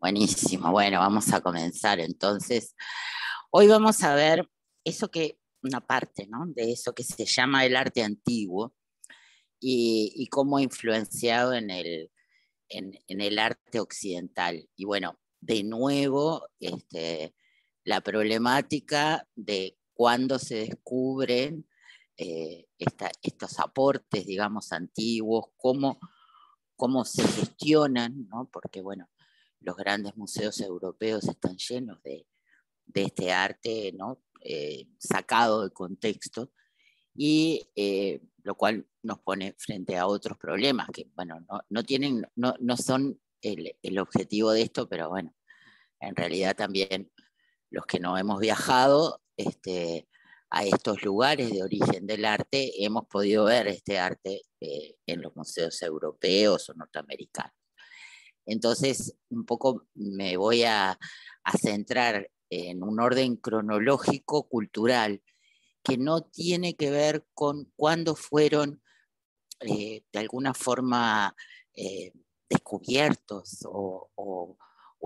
Buenísimo, bueno, vamos a comenzar entonces. Hoy vamos a ver una parte, ¿no? De eso que se llama el arte antiguo y cómo ha influenciado en el arte occidental. Y bueno, de nuevo, la problemática de cuándo se descubren estos aportes, digamos, antiguos, cómo se gestionan, ¿no? Porque bueno, los grandes museos europeos están llenos de este arte, ¿no? Sacado de contexto, y lo cual nos pone frente a otros problemas que, bueno, no son el objetivo de esto, pero bueno, en realidad también los que no hemos viajado a estos lugares de origen del arte, hemos podido ver este arte en los museos europeos o norteamericanos. Entonces, un poco me voy a centrar en un orden cronológico cultural que no tiene que ver con cuándo fueron de alguna forma eh, descubiertos o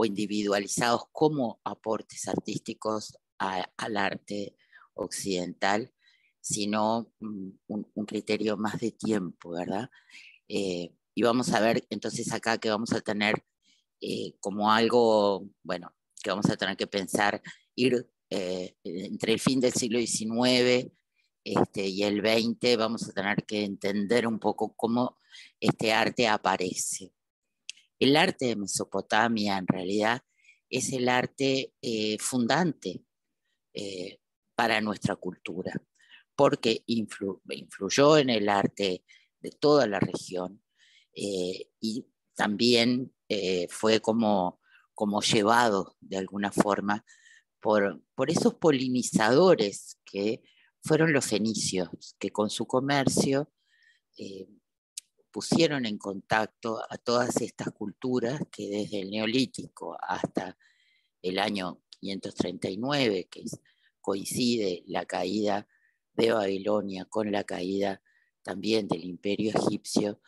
individualizados como aportes artísticos al arte occidental, sino un criterio más de tiempo, ¿verdad? Y vamos a ver entonces acá que vamos a tener como algo, bueno, que vamos a tener que pensar, ir entre el fin del siglo XIX y el XX, vamos a tener que entender un poco cómo este arte aparece. El arte de Mesopotamia en realidad es el arte fundante eh, para nuestra cultura, porque influyó en el arte de toda la región y también fue como llevado de alguna forma por esos polinizadores que fueron los fenicios, que con su comercio eh, pusieron en contacto a todas estas culturas que desde el Neolítico hasta el año 539, coincide la caída de Babilonia con la caída también del Imperio egipcio,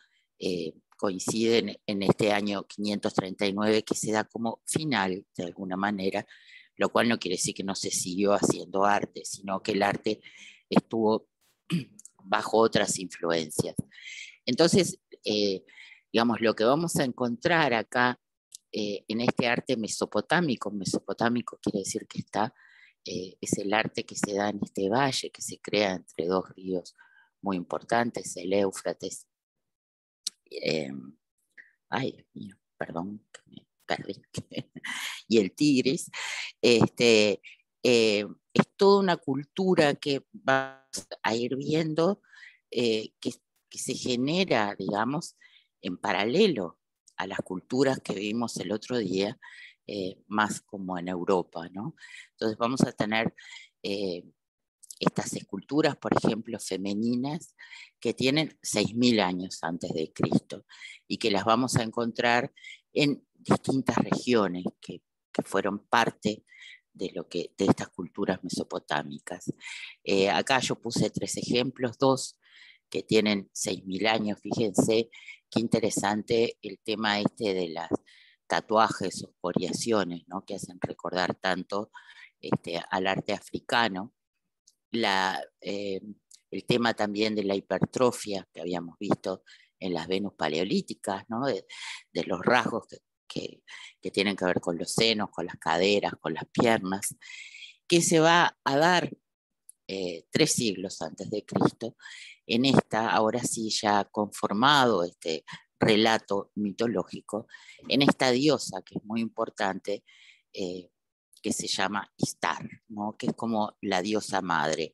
coinciden en este año 539 que se da como final de alguna manera, lo cual no quiere decir que no se siguió haciendo arte, sino que el arte estuvo bajo otras influencias. Entonces, digamos, lo que vamos a encontrar acá en este arte mesopotámico quiere decir que es el arte que se da en este valle, que se crea entre dos ríos muy importantes, el Éufrates, eh, ay, Dios mío, perdón, que me perdí, y el Tigris. Es toda una cultura que vas a ir viendo que se genera, digamos, en paralelo a las culturas que vimos el otro día, más como en Europa, ¿no? Entonces vamos a tener estas esculturas, por ejemplo, femeninas, que tienen 6.000 años antes de Cristo y que las vamos a encontrar en distintas regiones que fueron parte de estas culturas mesopotámicas. Acá yo puse 3 ejemplos, 2 que tienen 6.000 años, fíjense qué interesante el tema de las tatuajes o coriaciones, ¿no? Que hacen recordar tanto al arte africano. El tema también de la hipertrofia que habíamos visto en las Venus paleolíticas, ¿no? de los rasgos que tienen que ver con los senos, con las caderas, con las piernas, que se va a dar 3 siglos antes de Cristo, en ahora sí ya conformado este relato mitológico, en esta diosa que es muy importante, que se llama Istar, ¿no? Que es como la diosa madre,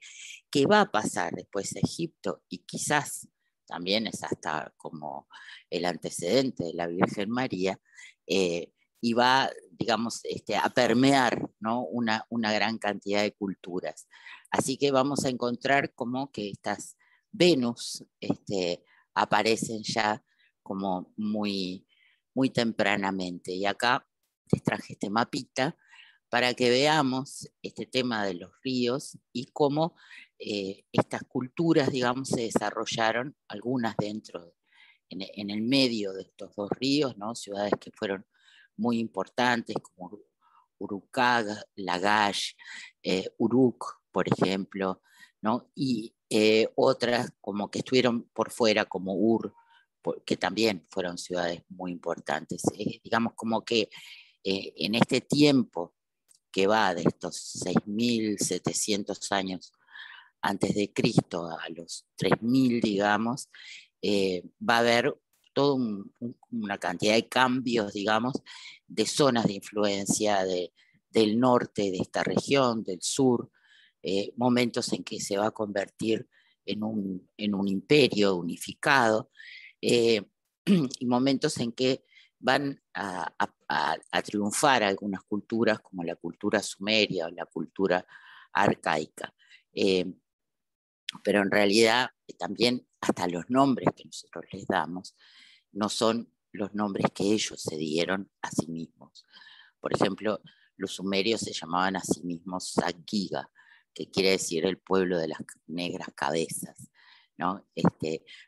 que va a pasar después a Egipto y quizás también es hasta como el antecedente de la Virgen María, y va, digamos, a permear, ¿no? una gran cantidad de culturas. Así que vamos a encontrar como que estas Venus aparecen ya como muy tempranamente. Y acá les traje este mapita para que veamos este tema de los ríos y cómo estas culturas, digamos, se desarrollaron, algunas en el medio de estos dos ríos, ¿no? Ciudades que fueron muy importantes como Urukag, Lagash, Uruk, por ejemplo, ¿no? Y otras como que estuvieron por fuera, como que también fueron ciudades muy importantes. Digamos como que en este tiempo que va de estos 6.700 años antes de Cristo a los 3.000, digamos, va a haber toda una cantidad de cambios, digamos, de zonas de influencia del norte de esta región, del sur, momentos en que se va a convertir en un imperio unificado, y momentos en que van a triunfar algunas culturas, como la cultura sumeria o la cultura arcaica. Pero en realidad también hasta los nombres que nosotros les damos no son los nombres que ellos se dieron a sí mismos. Por ejemplo, los sumerios se llamaban a sí mismos Sagiga, que quiere decir el pueblo de las negras cabezas, ¿no?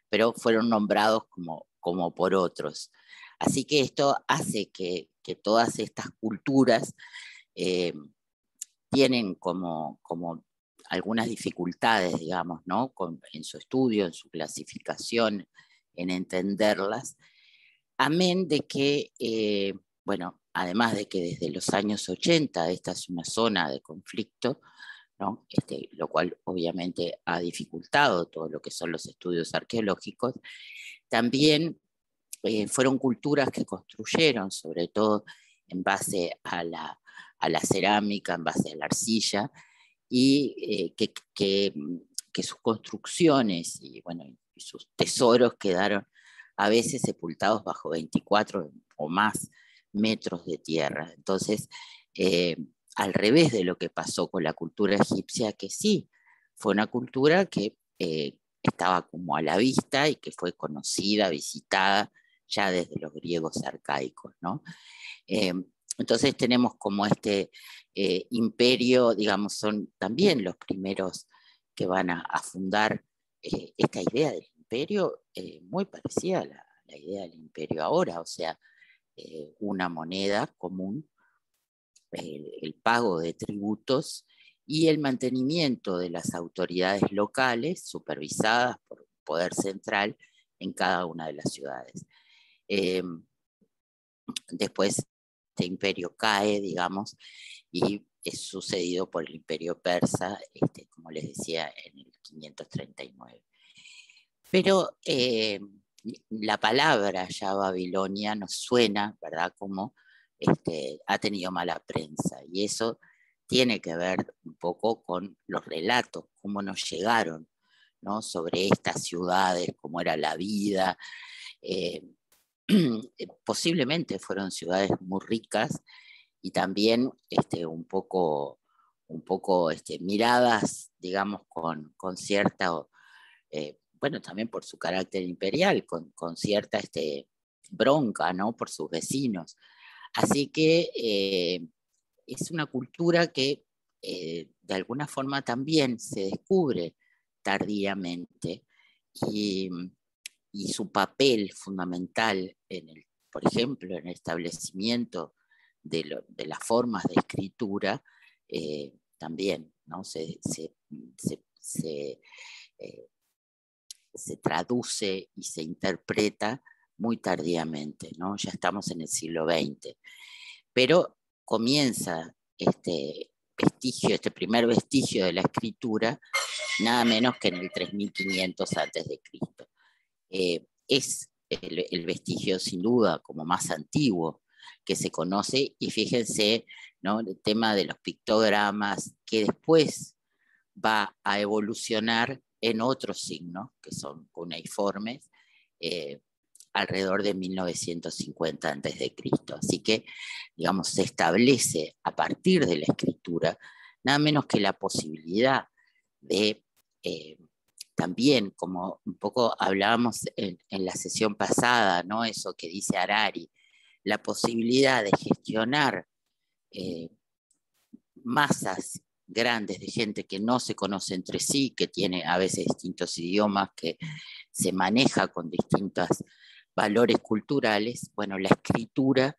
Pero fueron nombrados como por otros. Así que esto hace que todas estas culturas tienen como algunas dificultades, digamos, ¿no? En su estudio, en su clasificación, en entenderlas, amén de que, bueno, además de que desde los años 80 esta es una zona de conflicto, ¿no? Lo cual obviamente ha dificultado todo lo que son los estudios arqueológicos, también fueron culturas que construyeron, sobre todo en base a la cerámica, en base a la arcilla, y que sus construcciones y, bueno, y sus tesoros quedaron a veces sepultados bajo 24 o más metros de tierra. Entonces, al revés de lo que pasó con la cultura egipcia, que sí, fue una cultura que estaba como a la vista y que fue conocida, visitada ya desde los griegos arcaicos, ¿no? Entonces tenemos como imperio, digamos, son también los primeros que van a fundar esta idea del imperio, muy parecida a la idea del imperio ahora, o sea, una moneda común, el pago de tributos y el mantenimiento de las autoridades locales supervisadas por el poder central en cada una de las ciudades. Después este imperio cae, digamos, y es sucedido por el imperio persa, como les decía, en el 539. Pero la palabra ya Babilonia nos suena, ¿verdad?, como ha tenido mala prensa, y eso tiene que ver un poco con los relatos, cómo nos llegaron, ¿no?, sobre estas ciudades, cómo era la vida. Posiblemente fueron ciudades muy ricas y también un poco miradas, digamos, con cierta, bueno, también por su carácter imperial, con cierta bronca, ¿no?, por sus vecinos. Así que es una cultura que de alguna forma también se descubre tardíamente, y su papel fundamental, por ejemplo, en el establecimiento de las formas de escritura, también, ¿no?, se traduce y se interpreta muy tardíamente, ¿no? Ya estamos en el siglo XX. Pero comienza este primer vestigio de la escritura, nada menos que en el 3500 antes de Cristo. Es el vestigio sin duda como más antiguo que se conoce, y fíjense, ¿no?, el tema de los pictogramas, que después va a evolucionar en otros signos que son cuneiformes, alrededor de 1950 a.C. Así que, digamos, se establece a partir de la escritura nada menos que la posibilidad de, también, como un poco hablábamos en la sesión pasada, ¿no?, eso que dice Harari, la posibilidad de gestionar masas grandes de gente que no se conoce entre sí, que tiene a veces distintos idiomas, que se maneja con distintos valores culturales. Bueno, la escritura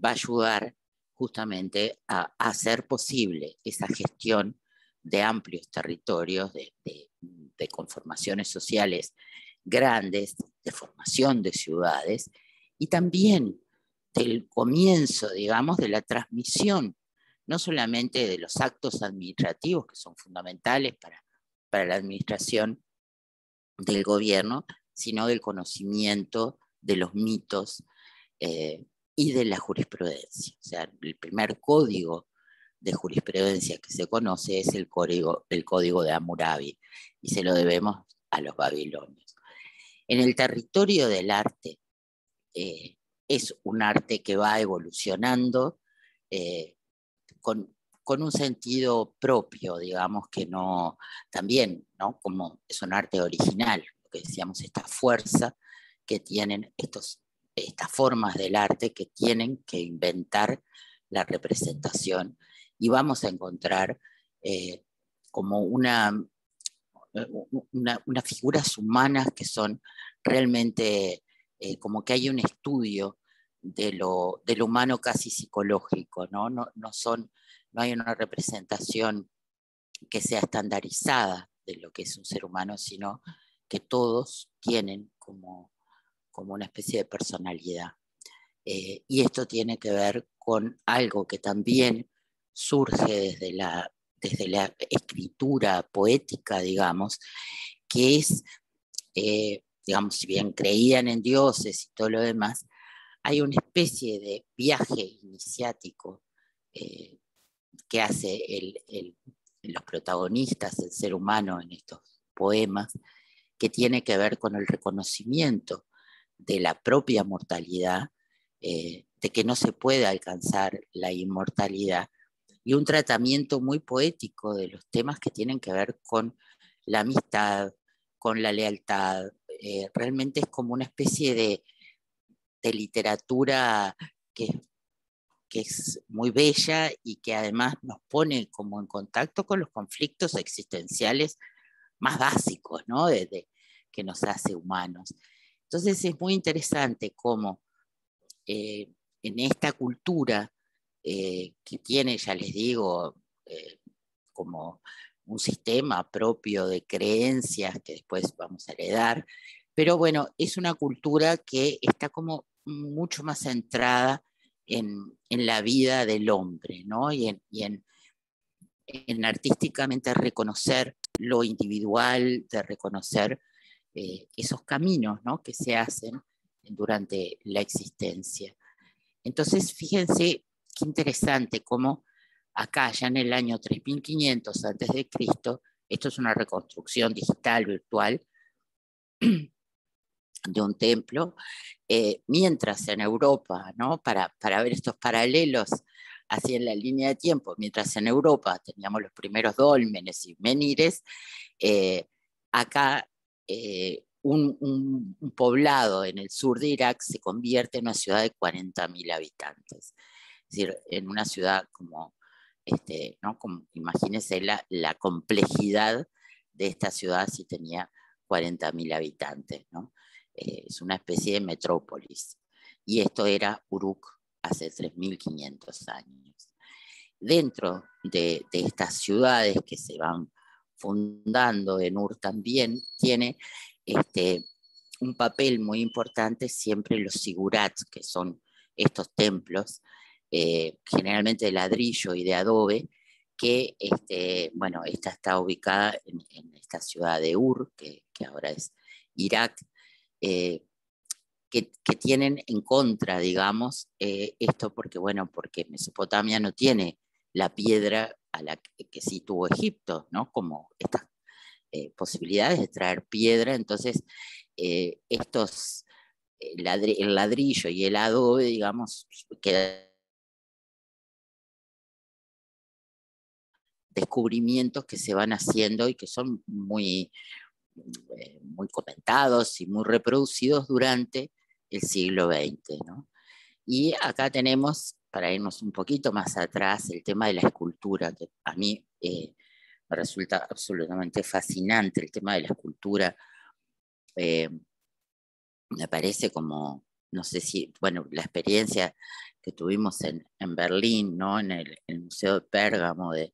va a ayudar justamente a hacer posible esa gestión de amplios territorios, de conformaciones sociales grandes, de formación de ciudades y también del comienzo, digamos, de la transmisión, no solamente de los actos administrativos que son fundamentales para la administración del gobierno, sino del conocimiento de los mitos y de la jurisprudencia. O sea, el primer código de jurisprudencia que se conoce es el código de Hammurabi, y se lo debemos a los babilonios. En el territorio del arte, es un arte que va evolucionando con un sentido propio, digamos, que no, también, ¿no? Como es un arte original, lo que decíamos, esta fuerza que tienen estas formas del arte que tienen que inventar la representación, y vamos a encontrar como unas figuras humanas que son realmente como que hay un estudio de lo humano casi psicológico, ¿no? No hay una representación que sea estandarizada de lo que es un ser humano, sino que todos tienen como una especie de personalidad. Y esto tiene que ver con algo que también surge desde la escritura poética, digamos, que es, digamos, si bien creían en dioses y todo lo demás, hay una especie de viaje iniciático que hace los protagonistas, el ser humano en estos poemas, que tiene que ver con el reconocimiento de la propia mortalidad, de que no se puede alcanzar la inmortalidad, y un tratamiento muy poético de los temas que tienen que ver con la amistad, con la lealtad. Realmente es como una especie de literatura que es muy bella y que además nos pone como en contacto con los conflictos existenciales más básicos, ¿no? Que nos hace humanos. Entonces es muy interesante cómo en esta cultura que tiene, ya les digo, como un sistema propio de creencias que después vamos a heredar, pero bueno, es una cultura que está como mucho más centrada en la vida del hombre, ¿no? En artísticamente reconocer lo individual, de reconocer esos caminos, ¿no? Que se hacen durante la existencia. Entonces, fíjense qué interesante cómo acá, ya en el año 3500 antes de Cristo, esto es una reconstrucción digital, virtual, de un templo, mientras en Europa, ¿no? Para ver estos paralelos así en la línea de tiempo, mientras en Europa teníamos los primeros dólmenes y menires, acá un poblado en el sur de Irak se convierte en una ciudad de 40.000 habitantes. Es decir, en una ciudad como, ¿no? Como, imagínense la complejidad de esta ciudad si tenía 40.000 habitantes, ¿no? Es una especie de metrópolis. Y esto era Uruk hace 3.500 años. Dentro de estas ciudades que se van fundando, en Ur también tiene un papel muy importante siempre los sigurats, que son estos templos, generalmente de ladrillo y de adobe, que bueno, esta está ubicada en esta ciudad de Ur, que ahora es Irak, que tienen en contra, digamos, esto porque, bueno, porque Mesopotamia no tiene la piedra a la que sí tuvo Egipto, ¿no? Como estas posibilidades de traer piedra, entonces el ladrillo y el adobe, digamos, quedan descubrimientos que se van haciendo y que son muy comentados y muy reproducidos durante el siglo XX, ¿no? Y acá tenemos, para irnos un poquito más atrás, el tema de la escultura, que a mí me resulta absolutamente fascinante el tema de la escultura. Me parece como no sé si, bueno, la experiencia que tuvimos en Berlín, ¿no? En el Museo de Pérgamo, de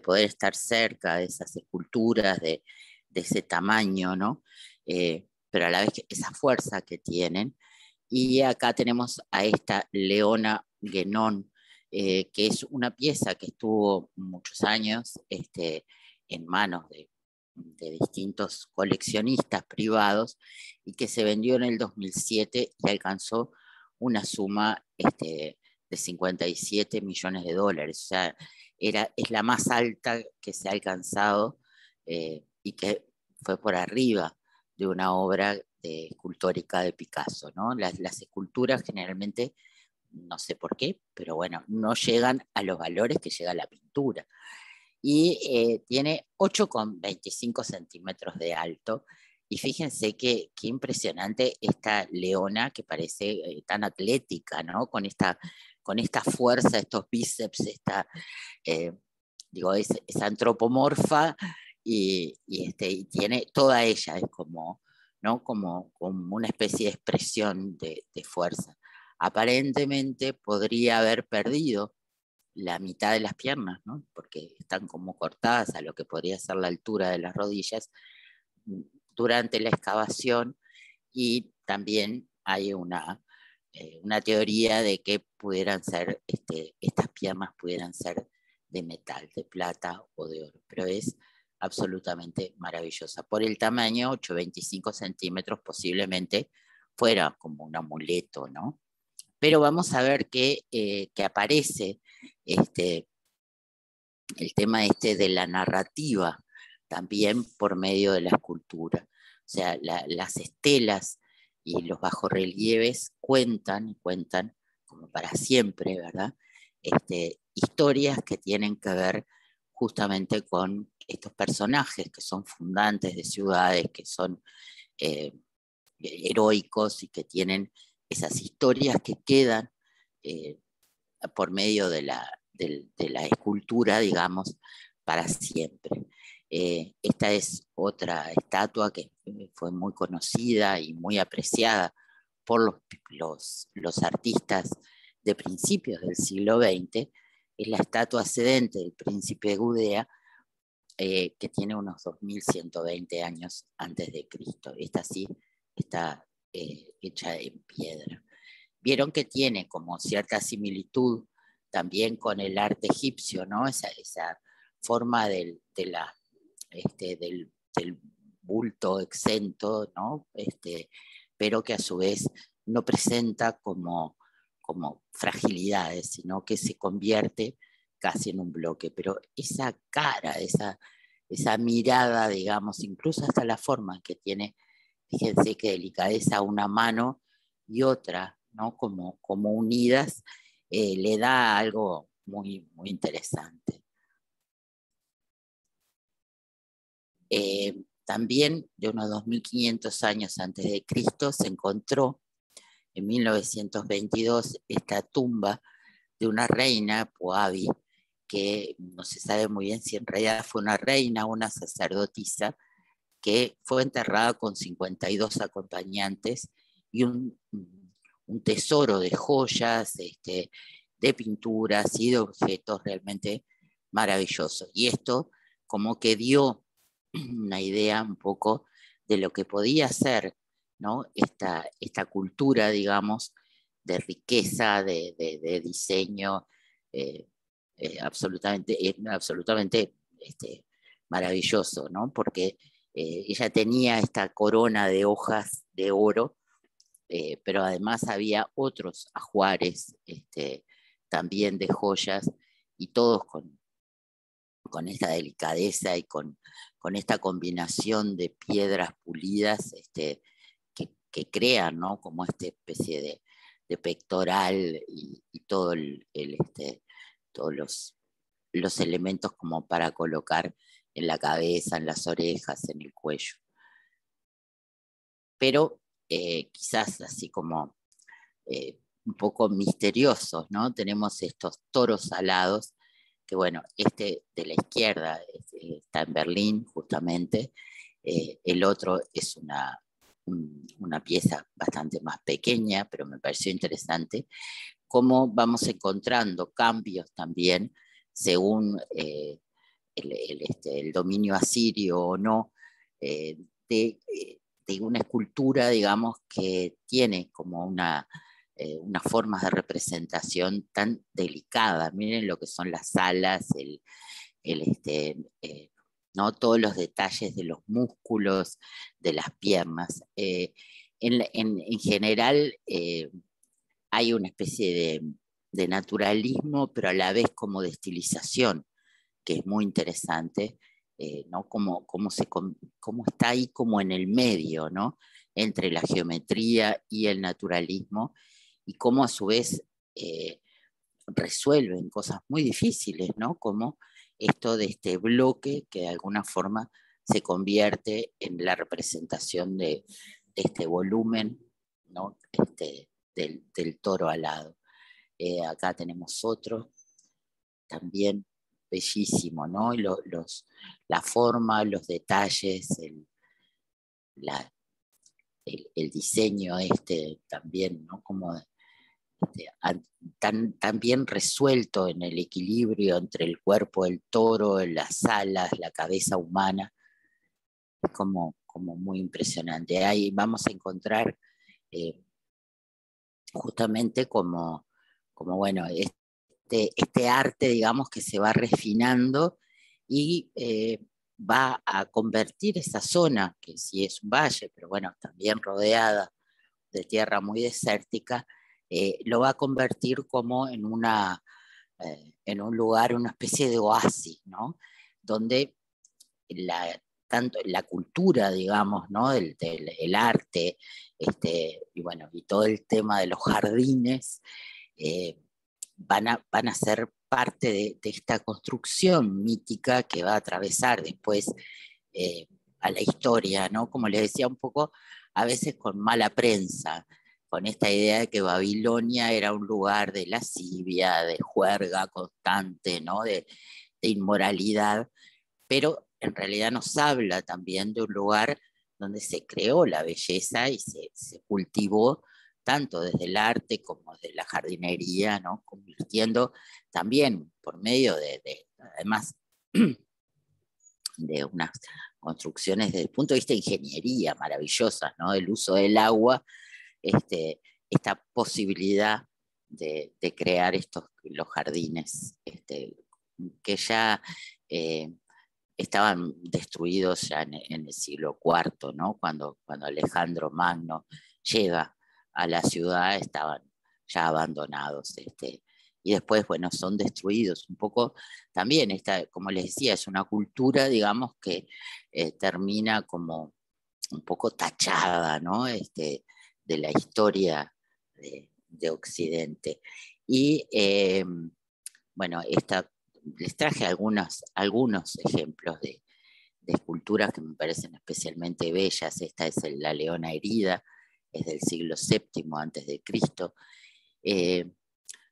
poder estar cerca de esas esculturas de ese tamaño, ¿no? Pero a la vez que esa fuerza que tienen. Y acá tenemos a esta Leona Guénon, que es una pieza que estuvo muchos años en manos de distintos coleccionistas privados y que se vendió en el 2007 y alcanzó una suma de 57 millones de dólares. O sea, es la más alta que se ha alcanzado y que fue por arriba de una obra escultórica de Picasso, ¿no? Las esculturas generalmente, no sé por qué, pero bueno, no llegan a los valores que llega la pintura. Y tiene 8,25 centímetros de alto. Y fíjense qué impresionante esta leona que parece tan atlética, ¿no? Con esta fuerza, estos bíceps, eh, digo, es antropomorfa y tiene toda ella, es como, ¿no? Como una especie de expresión de fuerza. Aparentemente podría haber perdido la mitad de las piernas, ¿no? Porque están como cortadas a lo que podría ser la altura de las rodillas durante la excavación, y también hay una teoría de que pudieran ser, estas piernas pudieran ser de metal, de plata o de oro, pero es absolutamente maravillosa. Por el tamaño, 8,25 centímetros, posiblemente fuera como un amuleto, ¿no? Pero vamos a ver que aparece este, el tema de la narrativa también por medio de la escultura. O sea, las estelas y los bajorrelieves cuentan como para siempre, ¿verdad? Historias que tienen que ver justamente con estos personajes que son fundantes de ciudades, que son eh, heroicos y que tienen esas historias que quedan eh, por medio de la escultura, digamos, para siempre. Esta es otra estatua que fue muy conocida y muy apreciada por los artistas de principios del siglo XX. Es la estatua sedente del príncipe de Gudea, que tiene unos 2120 años antes de Cristo. Esta sí está hecha en piedra. Vieron que tiene como cierta similitud también con el arte egipcio, ¿no? Esa forma del bulto exento, ¿no? Pero que a su vez no presenta como fragilidades, sino que se convierte casi en un bloque. Pero esa cara, esa mirada, digamos, incluso hasta la forma que tiene, fíjense qué delicadeza, una mano y otra, ¿no? Como unidas, le da algo muy, muy interesante. También de unos 2500 años antes de Cristo se encontró en 1922 esta tumba de una reina, Poabi, que no se sabe muy bien si en realidad fue una reina o una sacerdotisa, que fue enterrada con 52 acompañantes y un tesoro de joyas, de pinturas y de objetos realmente maravillosos. Y esto como que dio una idea un poco de lo que podía ser, ¿no? esta cultura, digamos, de riqueza, de diseño, eh, absolutamente maravilloso, ¿no? Porque ella tenía esta corona de hojas de oro, pero además había otros ajuares también de joyas, y todos con esta delicadeza y con esta combinación de piedras pulidas que crean, ¿no? Como esta especie de pectoral y todo todos los elementos como para colocar en la cabeza, en las orejas, en el cuello. Pero quizás así como un poco misteriosos, ¿no? Tenemos estos toros alados, que bueno, de la izquierda está en Berlín justamente, el otro es una pieza bastante más pequeña, pero me pareció interesante, cómo vamos encontrando cambios también según el dominio asirio o no, eh, de, de una escultura, digamos, que tiene como unas formas de representación tan delicadas. Miren lo que son las alas, el, este, eh, ¿no? Todos los detalles de los músculos, de las piernas. En general hay una especie de naturalismo, pero a la vez como de estilización, que es muy interesante, ¿no? Cómo está ahí como en el medio, ¿no? Entre la geometría y el naturalismo, y cómo a su vez resuelven cosas muy difíciles, ¿no? Como esto de este bloque que de alguna forma se convierte en la representación de este volumen, ¿no? Del toro alado. Acá tenemos otro, también bellísimo, ¿no? La forma, los detalles, la, el diseño también, ¿no? Como tan bien resuelto en el equilibrio entre el cuerpo del toro, las alas, la cabeza humana, es como muy impresionante. Ahí vamos a encontrar eh, justamente como bueno, este arte, digamos, que se va refinando y va a convertir esa zona, que sí es un valle, pero bueno, también rodeada de tierra muy desértica, lo va a convertir como en un lugar, una especie de oasis, ¿no? Donde tanto la cultura, digamos, ¿no? El arte, y bueno, y todo el tema de los jardines, eh, van a ser parte de esta construcción mítica que va a atravesar después eh, a la historia, ¿no? Como les decía un poco, a veces con mala prensa, con esta idea de que Babilonia era un lugar de lascivia, de juerga constante, ¿no? De inmoralidad, pero en realidad nos habla también de un lugar donde se creó la belleza y se cultivó tanto desde el arte como desde la jardinería, ¿no? Convirtiendo también por medio además, de unas construcciones desde el punto de vista de ingeniería maravillosas, ¿no? El uso del agua, esta posibilidad de crear los jardines, que ya eh, estaban destruidos ya en el siglo IV, ¿no? Cuando Alejandro Magno llega a la ciudad, estaban ya abandonados. Y después, bueno, son destruidos. Un poco también, como les decía, es una cultura, digamos, que termina como un poco tachada, ¿no? De la historia de Occidente. Y bueno, les traje algunos ejemplos de esculturas que me parecen especialmente bellas. Esta es la Leona Herida, es del siglo VII antes de Cristo.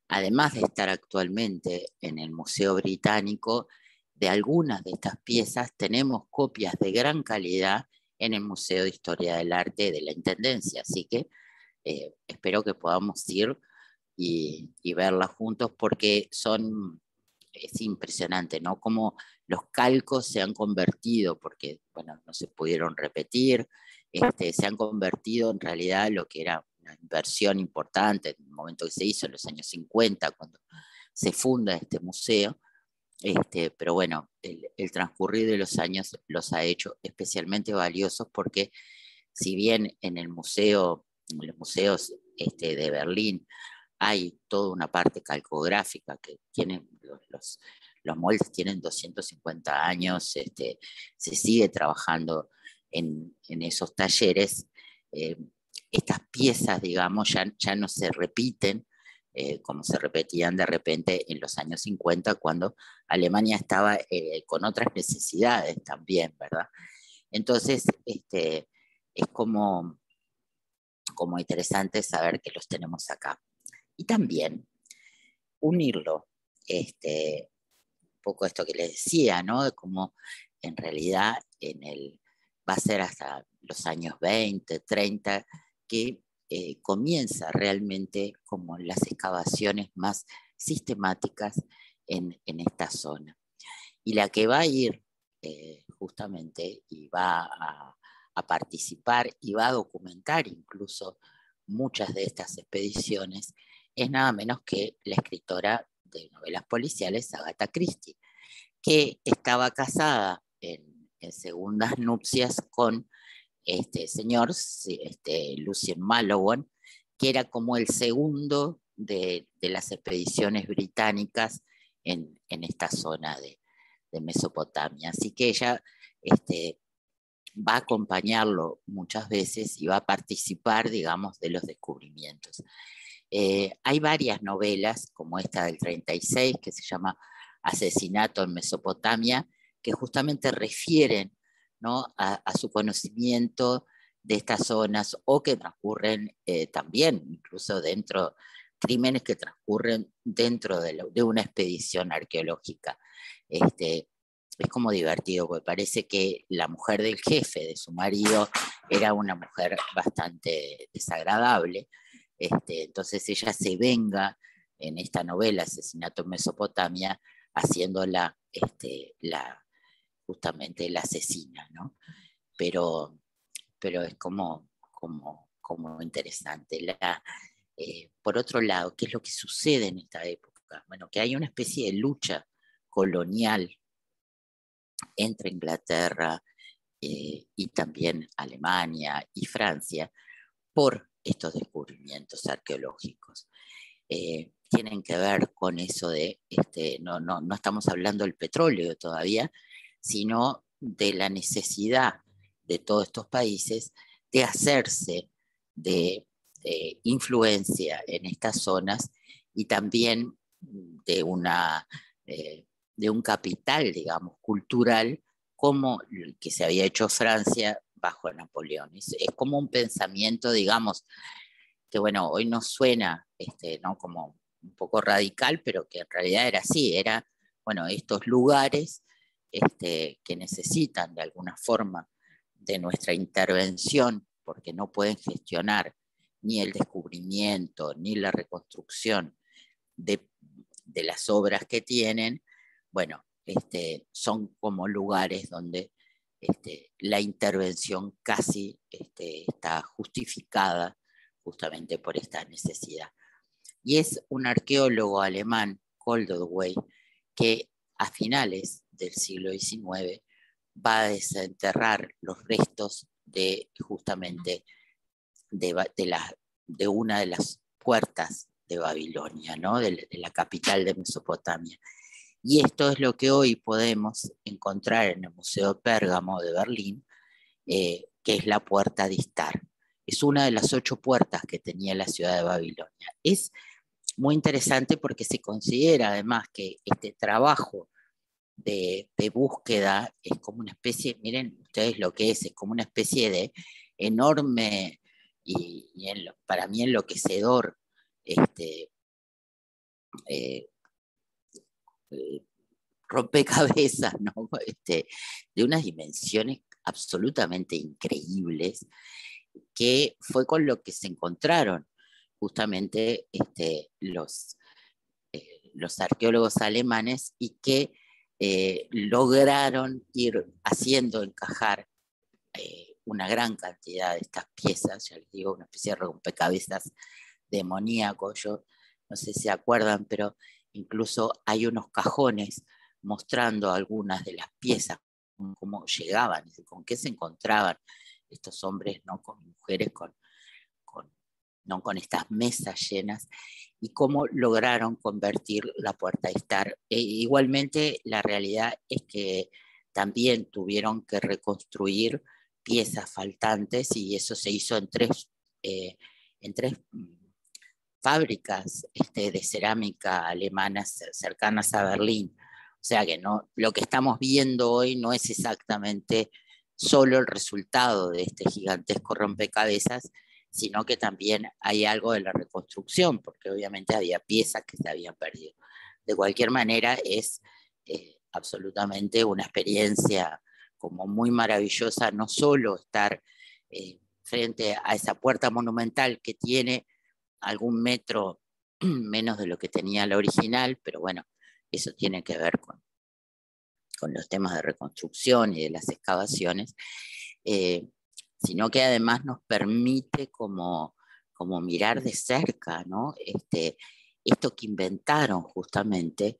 Además de estar actualmente en el Museo Británico, de algunas de estas piezas tenemos copias de gran calidad en el Museo de Historia del Arte de la Intendencia, así que espero que podamos ir y verlas juntos porque es impresionante, ¿no? Cómo los calcos se han convertido, porque, bueno, no se pudieron repetir, se han convertido en realidad lo que era una inversión importante en el momento que se hizo, en los años 50, cuando se funda este museo, pero bueno, el transcurrir de los años los ha hecho especialmente valiosos porque si bien en en los museos de Berlín, hay toda una parte calcográfica que tienen los moldes tienen 250 años, se sigue trabajando en esos talleres. Eh, Estas piezas, digamos, ya no se repiten como se repetían de repente en los años 50, cuando Alemania estaba con otras necesidades también, ¿verdad? Entonces, es como interesante saber que los tenemos acá. Y también unirlo, un poco esto que les decía, ¿no? De cómo en realidad va a ser hasta los años 20, 30, que comienza realmente como las excavaciones más sistemáticas en esta zona. Y la que va a ir justamente y va a participar y va a documentar incluso muchas de estas expediciones es nada menos que la escritora de novelas policiales Agatha Christie, que estaba casada en segundas nupcias con este señor, Lucien Malloway, que era como el segundo de las expediciones británicas en esta zona de Mesopotamia. Así que ella va a acompañarlo muchas veces y va a participar, digamos, de los descubrimientos. Hay varias novelas, como esta del 36, que se llama Asesinato en Mesopotamia, que justamente refieren, ¿no?, a su conocimiento de estas zonas, o que transcurren también, incluso dentro, crímenes que transcurren dentro de una expedición arqueológica. Es como divertido, porque parece que la mujer del jefe de su marido era una mujer bastante desagradable. Entonces ella se venga en esta novela, Asesinato en Mesopotamia, haciéndola justamente la asesina, ¿no? Pero es como interesante. Por otro lado, ¿qué es lo que sucede en esta época? Bueno, que hay una especie de lucha colonial entre Inglaterra y también Alemania y Francia por estos descubrimientos arqueológicos. Tienen que ver con eso de, no estamos hablando del petróleo todavía, sino de la necesidad de todos estos países de hacerse de influencia en estas zonas y también de un capital, digamos, cultural como el que se había hecho Francia bajo Napoleón. Es como un pensamiento, digamos, que bueno, hoy nos suena ¿no?, como un poco radical, pero que en realidad era así, era, bueno, estos lugares que necesitan de alguna forma de nuestra intervención, porque no pueden gestionar ni el descubrimiento, ni la reconstrucción de las obras que tienen, bueno, son como lugares donde la intervención casi está justificada justamente por esta necesidad. Y es un arqueólogo alemán, Koldewey, que a finales del siglo XIX va a desenterrar los restos de justamente de una de las puertas de Babilonia, ¿no?, de la capital de Mesopotamia. Y esto es lo que hoy podemos encontrar en el Museo de Pérgamo de Berlín, que es la puerta de Istar. Es una de las 8 puertas que tenía la ciudad de Babilonia. Es muy interesante porque se considera además que este trabajo de búsqueda es como una especie, miren ustedes lo que es como una especie de enorme y para mí enloquecedor eh, rompecabezas, ¿no? De unas dimensiones absolutamente increíbles, que fue con lo que se encontraron justamente los arqueólogos alemanes y que lograron ir haciendo encajar una gran cantidad de estas piezas, ya les digo, una especie de rompecabezas demoníaco. Yo no sé si se acuerdan, pero incluso hay unos cajones mostrando algunas de las piezas, cómo llegaban, con qué se encontraban estos hombres, ¿no?, con mujeres, ¿no?, con estas mesas llenas, y cómo lograron convertir la puerta a Istar. Igualmente, la realidad es que también tuvieron que reconstruir piezas faltantes, y eso se hizo en tres fábricas de cerámica alemanas cercanas a Berlín. O sea que no, lo que estamos viendo hoy no es exactamente solo el resultado de este gigantesco rompecabezas, sino que también hay algo de la reconstrucción, porque obviamente había piezas que se habían perdido. De cualquier manera, es absolutamente una experiencia como muy maravillosa, no solo estar frente a esa puerta monumental que tiene algún metro menos de lo que tenía la original, pero bueno, eso tiene que ver con los temas de reconstrucción y de las excavaciones, sino que además nos permite como mirar de cerca, ¿no? Esto que inventaron justamente,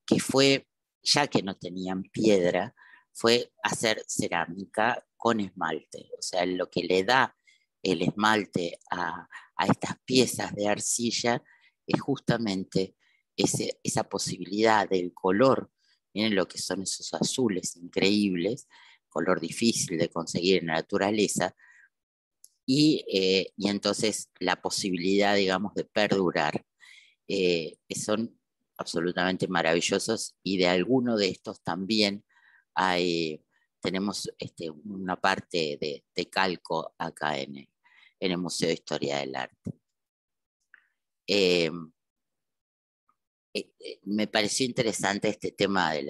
que fue, ya que no tenían piedra, fue hacer cerámica con esmalte. O sea, lo que le da el esmalte a estas piezas de arcilla es justamente esa posibilidad del color. Miren lo que son esos azules increíbles, color difícil de conseguir en la naturaleza, y entonces la posibilidad, digamos, de perdurar. Son absolutamente maravillosos, y de alguno de estos también tenemos una parte de calco acá en el Museo de Historia del Arte. Me pareció interesante este tema de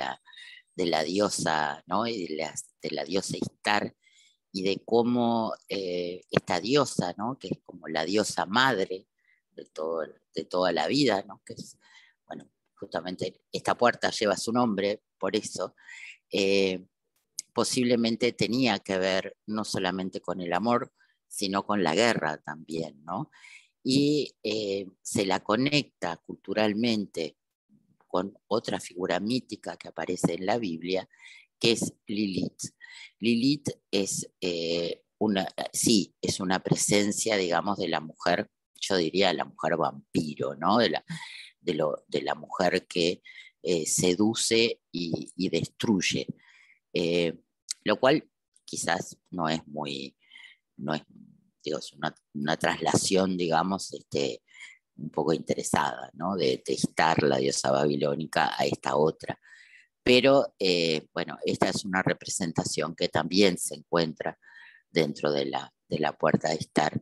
la diosa, ¿no? Y de la diosa Ishtar, y de cómo esta diosa, ¿no? Que es como la diosa madre de toda la vida, ¿no? Que es, bueno, justamente esta puerta lleva su nombre por eso, posiblemente tenía que ver no solamente con el amor, sino con la guerra también, ¿no? Y se la conecta culturalmente con otra figura mítica que aparece en la Biblia, que es Lilith. Lilith es sí, es una presencia, digamos, de la mujer, yo diría la mujer vampiro, ¿no? De la mujer que seduce y destruye. Lo cual quizás no es muy, no es, digo, es una traslación, digamos, un poco interesada, ¿no? De Ishtar, la diosa babilónica, a esta otra. Pero bueno, esta es una representación que también se encuentra dentro de la puerta de Ishtar,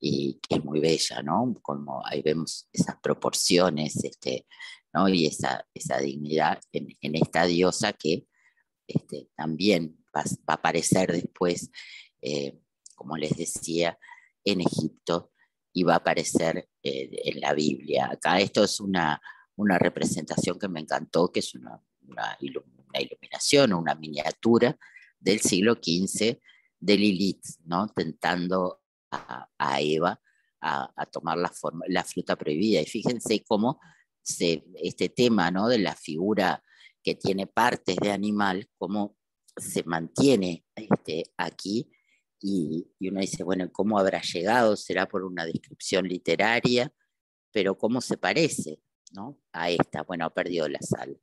y que es muy bella, ¿no? Como ahí vemos esas proporciones, ¿no? Y esa dignidad en esta diosa que también va a aparecer después, como les decía, en Egipto, y va a aparecer en la Biblia. Acá esto es una representación que me encantó, que es una iluminación, una miniatura del siglo XV de Lilith, ¿no? Tentando a Eva a tomar la fruta prohibida. Y fíjense cómo este tema, ¿no? De la figura que tiene partes de animal, cómo se mantiene aquí, y uno dice, bueno, ¿cómo habrá llegado? ¿Será por una descripción literaria? Pero ¿cómo se parece, ¿no? A esta? Bueno, ha perdido la sal,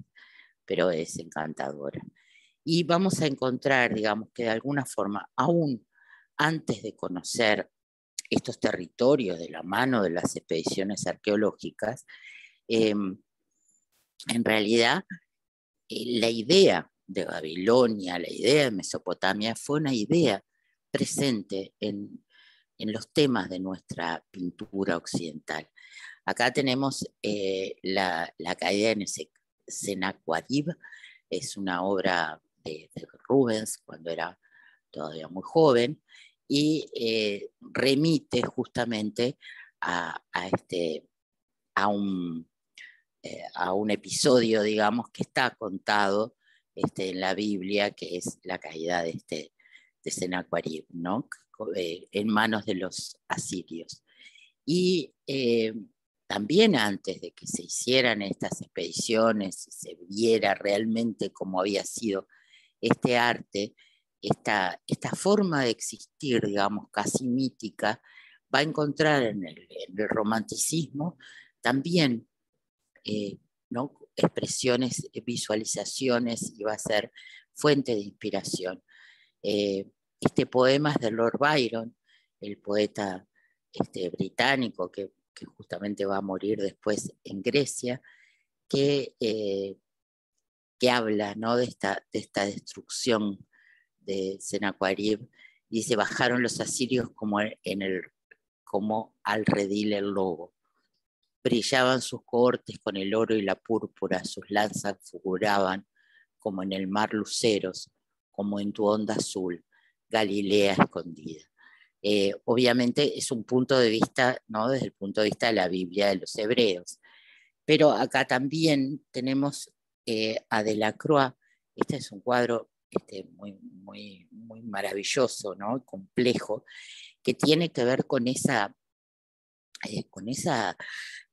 pero es encantadora. Y vamos a encontrar, digamos, que de alguna forma, aún antes de conocer estos territorios de la mano de las expediciones arqueológicas, en realidad la idea de Babilonia, la idea de Mesopotamia, fue una idea presente en los temas de nuestra pintura occidental. Acá tenemos la caída en Sennacherib, es una obra de Rubens cuando era todavía muy joven, y remite justamente a un a un episodio, digamos, que está contado en la Biblia, que es la caída de Sennacherib, ¿no? En manos de los asirios. Y también antes de que se hicieran estas expediciones y se viera realmente cómo había sido este arte, esta forma de existir, digamos, casi mítica, va a encontrar en el romanticismo también ¿no? expresiones, visualizaciones, y va a ser fuente de inspiración. Este poema es de Lord Byron, el poeta británico que justamente va a morir después en Grecia, que habla, ¿no? de esta destrucción de Sennacherib. Dice: bajaron los asirios como al redil el lobo. Brillaban sus cohortes con el oro y la púrpura, sus lanzas fulguraban como en el mar luceros, como en tu onda azul, Galilea escondida. Obviamente es un punto de vista, ¿no? Desde el punto de vista de la Biblia de los hebreos. Pero acá también tenemos a Delacroix. Este es un cuadro muy maravilloso, ¿no? Complejo, que tiene que ver con esa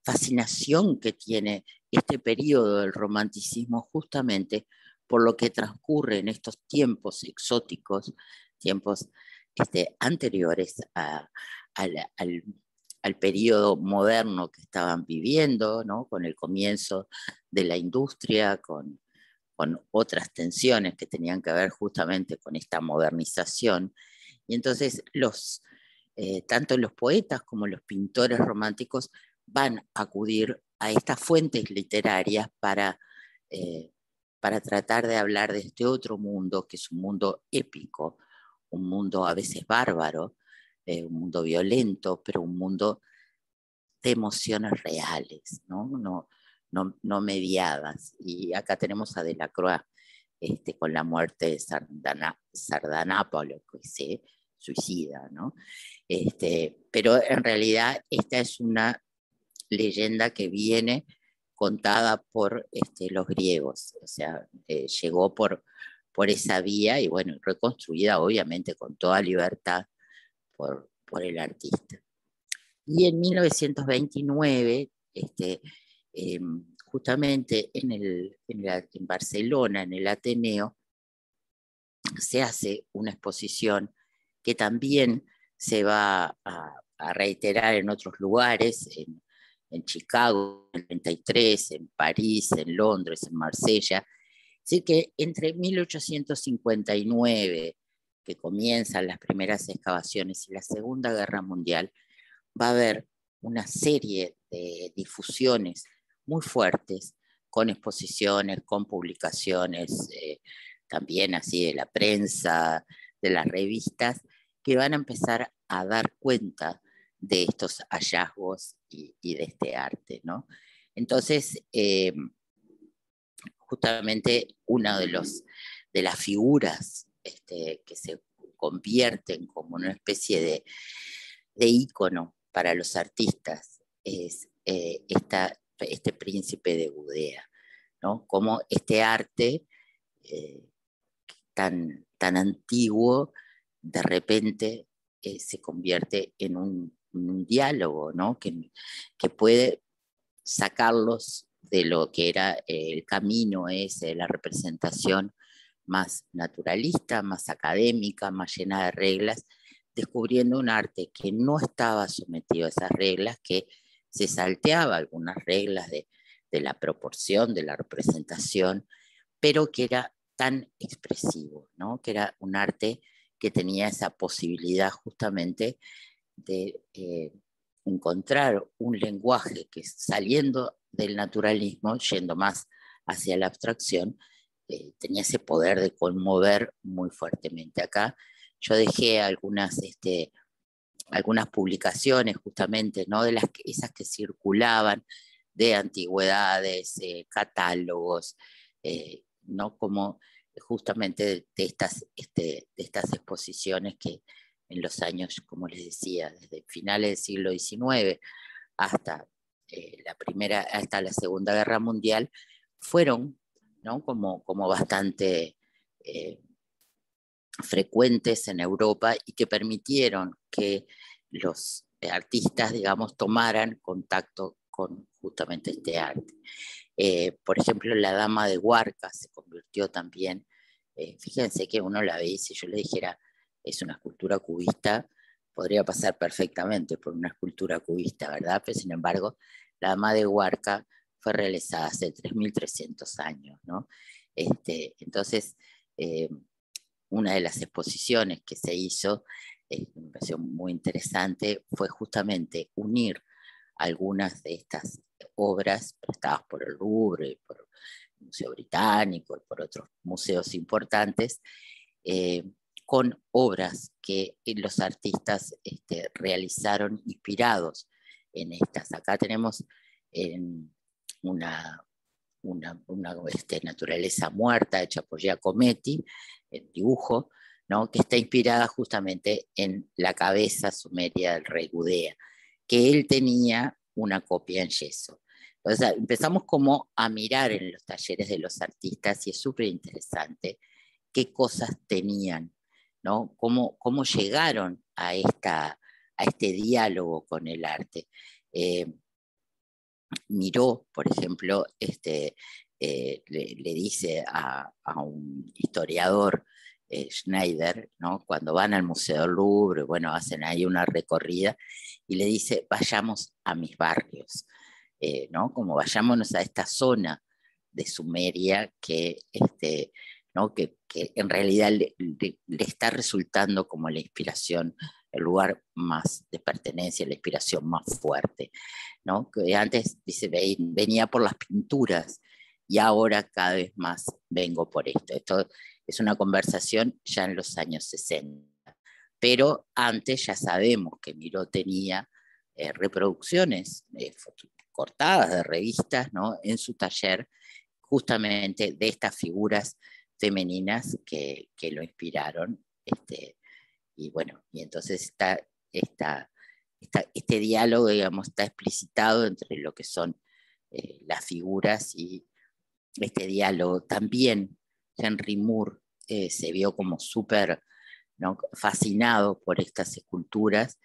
fascinación que tiene este periodo del romanticismo, justamente por lo que transcurre en estos tiempos exóticos, tiempos anteriores al periodo moderno que estaban viviendo, ¿no? Con el comienzo de la industria, con otras tensiones que tenían que ver justamente con esta modernización. Y entonces tanto los poetas como los pintores románticos van a acudir a estas fuentes literarias para tratar de hablar de este otro mundo, que es un mundo épico, un mundo a veces bárbaro, un mundo violento, pero un mundo de emociones reales, no mediadas. Y acá tenemos a Delacroix con la muerte de Sardanápalo, que se suicida, ¿no? Pero en realidad esta es una leyenda que viene contada por los griegos, o sea, llegó por esa vía y bueno, reconstruida obviamente con toda libertad por el artista. Y en 1929, eh, justamente en Barcelona, en el Ateneo, se hace una exposición que también se va a reiterar en otros lugares, en Chicago, en el 33, en París, en Londres, en Marsella. Así que entre 1859, que comienzan las primeras excavaciones, y la Segunda Guerra Mundial, va a haber una serie de difusiones muy fuertes, con exposiciones, con publicaciones, también así de la prensa, de las revistas, que van a empezar a dar cuenta de estos hallazgos y de este arte, ¿no? Entonces, justamente una de las figuras que se convierten como una especie de ícono para los artistas es este príncipe de Gudea, ¿no? Como este arte eh, tan antiguo de repente se convierte en un diálogo, ¿no? Que puede sacarlos de lo que era el camino ese, de la representación más naturalista, más académica, más llena de reglas, descubriendo un arte que no estaba sometido a esas reglas, que se salteaba algunas reglas de la proporción, de la representación, pero que era tan expresivo, ¿no? Que era un arte que tenía esa posibilidad justamente de encontrar un lenguaje que saliendo del naturalismo, yendo más hacia la abstracción, tenía ese poder de conmover muy fuertemente. Acá yo dejé algunas publicaciones justamente, ¿no? Esas que circulaban de antigüedades, catálogos, ¿no? Como justamente de estas exposiciones que en los años, como les decía, desde finales del siglo XIX hasta, hasta la Segunda Guerra Mundial, fueron, ¿no? como bastante frecuentes en Europa y que permitieron que los artistas, digamos, tomaran contacto con justamente este arte. Por ejemplo, la Dama de Huarca se convirtió también, fíjense que uno la ve y si yo le dijera es una escultura cubista, podría pasar perfectamente por una escultura cubista, ¿verdad? Pero sin embargo, la Dama de Huarca fue realizada hace 3.300 años, ¿no? Entonces, una de las exposiciones que se hizo, me pareció muy interesante, fue justamente unir algunas de estas obras prestadas por el Louvre, por el Museo Británico y por otros museos importantes, eh, con obras que los artistas realizaron inspirados en estas. Acá tenemos una, una naturaleza muerta hecha por Giacometti, el dibujo, ¿no? Que está inspirada justamente en la cabeza sumeria del rey Gudea, que él tenía una copia en yeso. Entonces empezamos como a mirar en los talleres de los artistas y es súper interesante qué cosas tenían, ¿no? Cómo llegaron a este diálogo con el arte. Miró, por ejemplo, le dice a un historiador, Schneider, ¿no? Cuando van al Museo del Louvre, bueno, hacen ahí una recorrida y le dice, vayamos a mis barrios, ¿no? Como vayámonos a esta zona de Sumeria ¿no? que en realidad le está resultando como la inspiración, el lugar más de pertenencia, la inspiración más fuerte, ¿no? Que antes dice, venía por las pinturas y ahora cada vez más vengo por esto. Esto es una conversación ya en los años 60. Pero antes ya sabemos que Miró tenía reproducciones cortadas de revistas, ¿no? En su taller, justamente de estas figuras femeninas que lo inspiraron. Y bueno, y entonces este diálogo, digamos, está explicitado entre lo que son las figuras y este diálogo. También Henry Moore se vio como súper, ¿no? Fascinado por estas esculturas.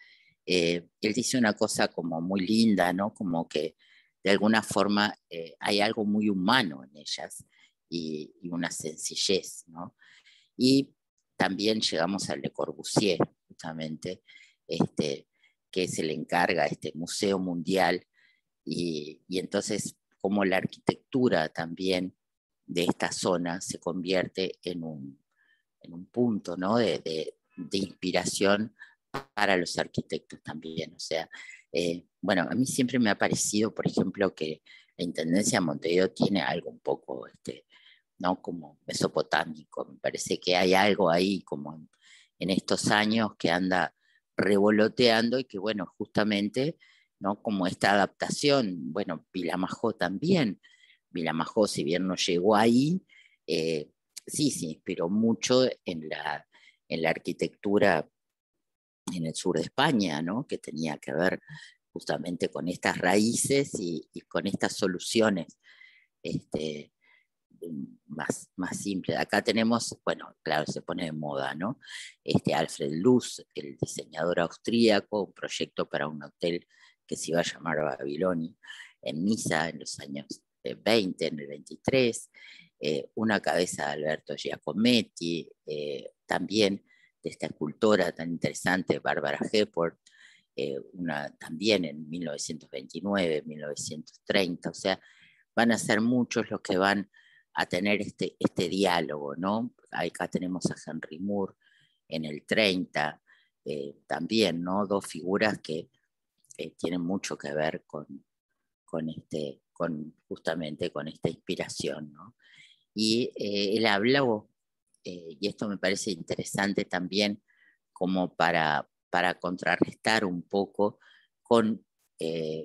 Él dice una cosa como muy linda, ¿no? Como que de alguna forma hay algo muy humano en ellas y una sencillez, ¿no? Y también llegamos al Le Corbusier, justamente, que se le encarga este Museo Mundial, y entonces como la arquitectura también de esta zona se convierte en un punto, ¿no? de inspiración para los arquitectos también. O sea, bueno, a mí siempre me ha parecido, por ejemplo, que la Intendencia de Montevideo tiene algo un poco, ¿no? Como mesopotámico. Me parece que hay algo ahí como en estos años que anda revoloteando y que, bueno, justamente, ¿no? Como esta adaptación, bueno, Vilamajó también. Vilamajó, si bien no llegó ahí, sí se inspiró mucho en la arquitectura en el sur de España, ¿no? Que tenía que ver justamente con estas raíces y con estas soluciones este, más simples. Acá tenemos, bueno, claro, se pone de moda, ¿no? Alfred Luz, el diseñador austríaco, un proyecto para un hotel que se iba a llamar Babilonia, en Niza en los años 20, en el 23, una cabeza de Alberto Giacometti, también de esta escultora tan interesante, Bárbara Hepworth, una también en 1929, 1930, o sea, van a ser muchos los que van a tener este diálogo, ¿no? Acá tenemos a Henry Moore en el 30, también, ¿no? Dos figuras que tienen mucho que ver con justamente con esta inspiración, ¿no? Y él habló, y esto me parece interesante también, como para contrarrestar un poco con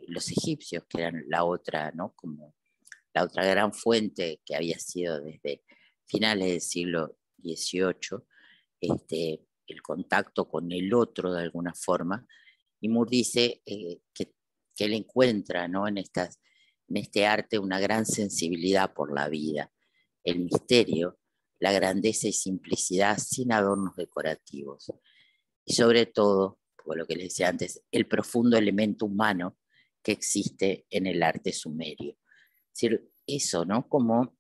los egipcios, que eran la otra, ¿no? Como la otra gran fuente que había sido desde finales del siglo XVIII, el contacto con el otro de alguna forma. Y Moore dice que él encuentra, ¿no? en este arte una gran sensibilidad por la vida, el misterio, la grandeza y simplicidad sin adornos decorativos. Y sobre todo, por lo que les decía antes, el profundo elemento humano que existe en el arte sumerio. Es decir, eso, ¿no? Como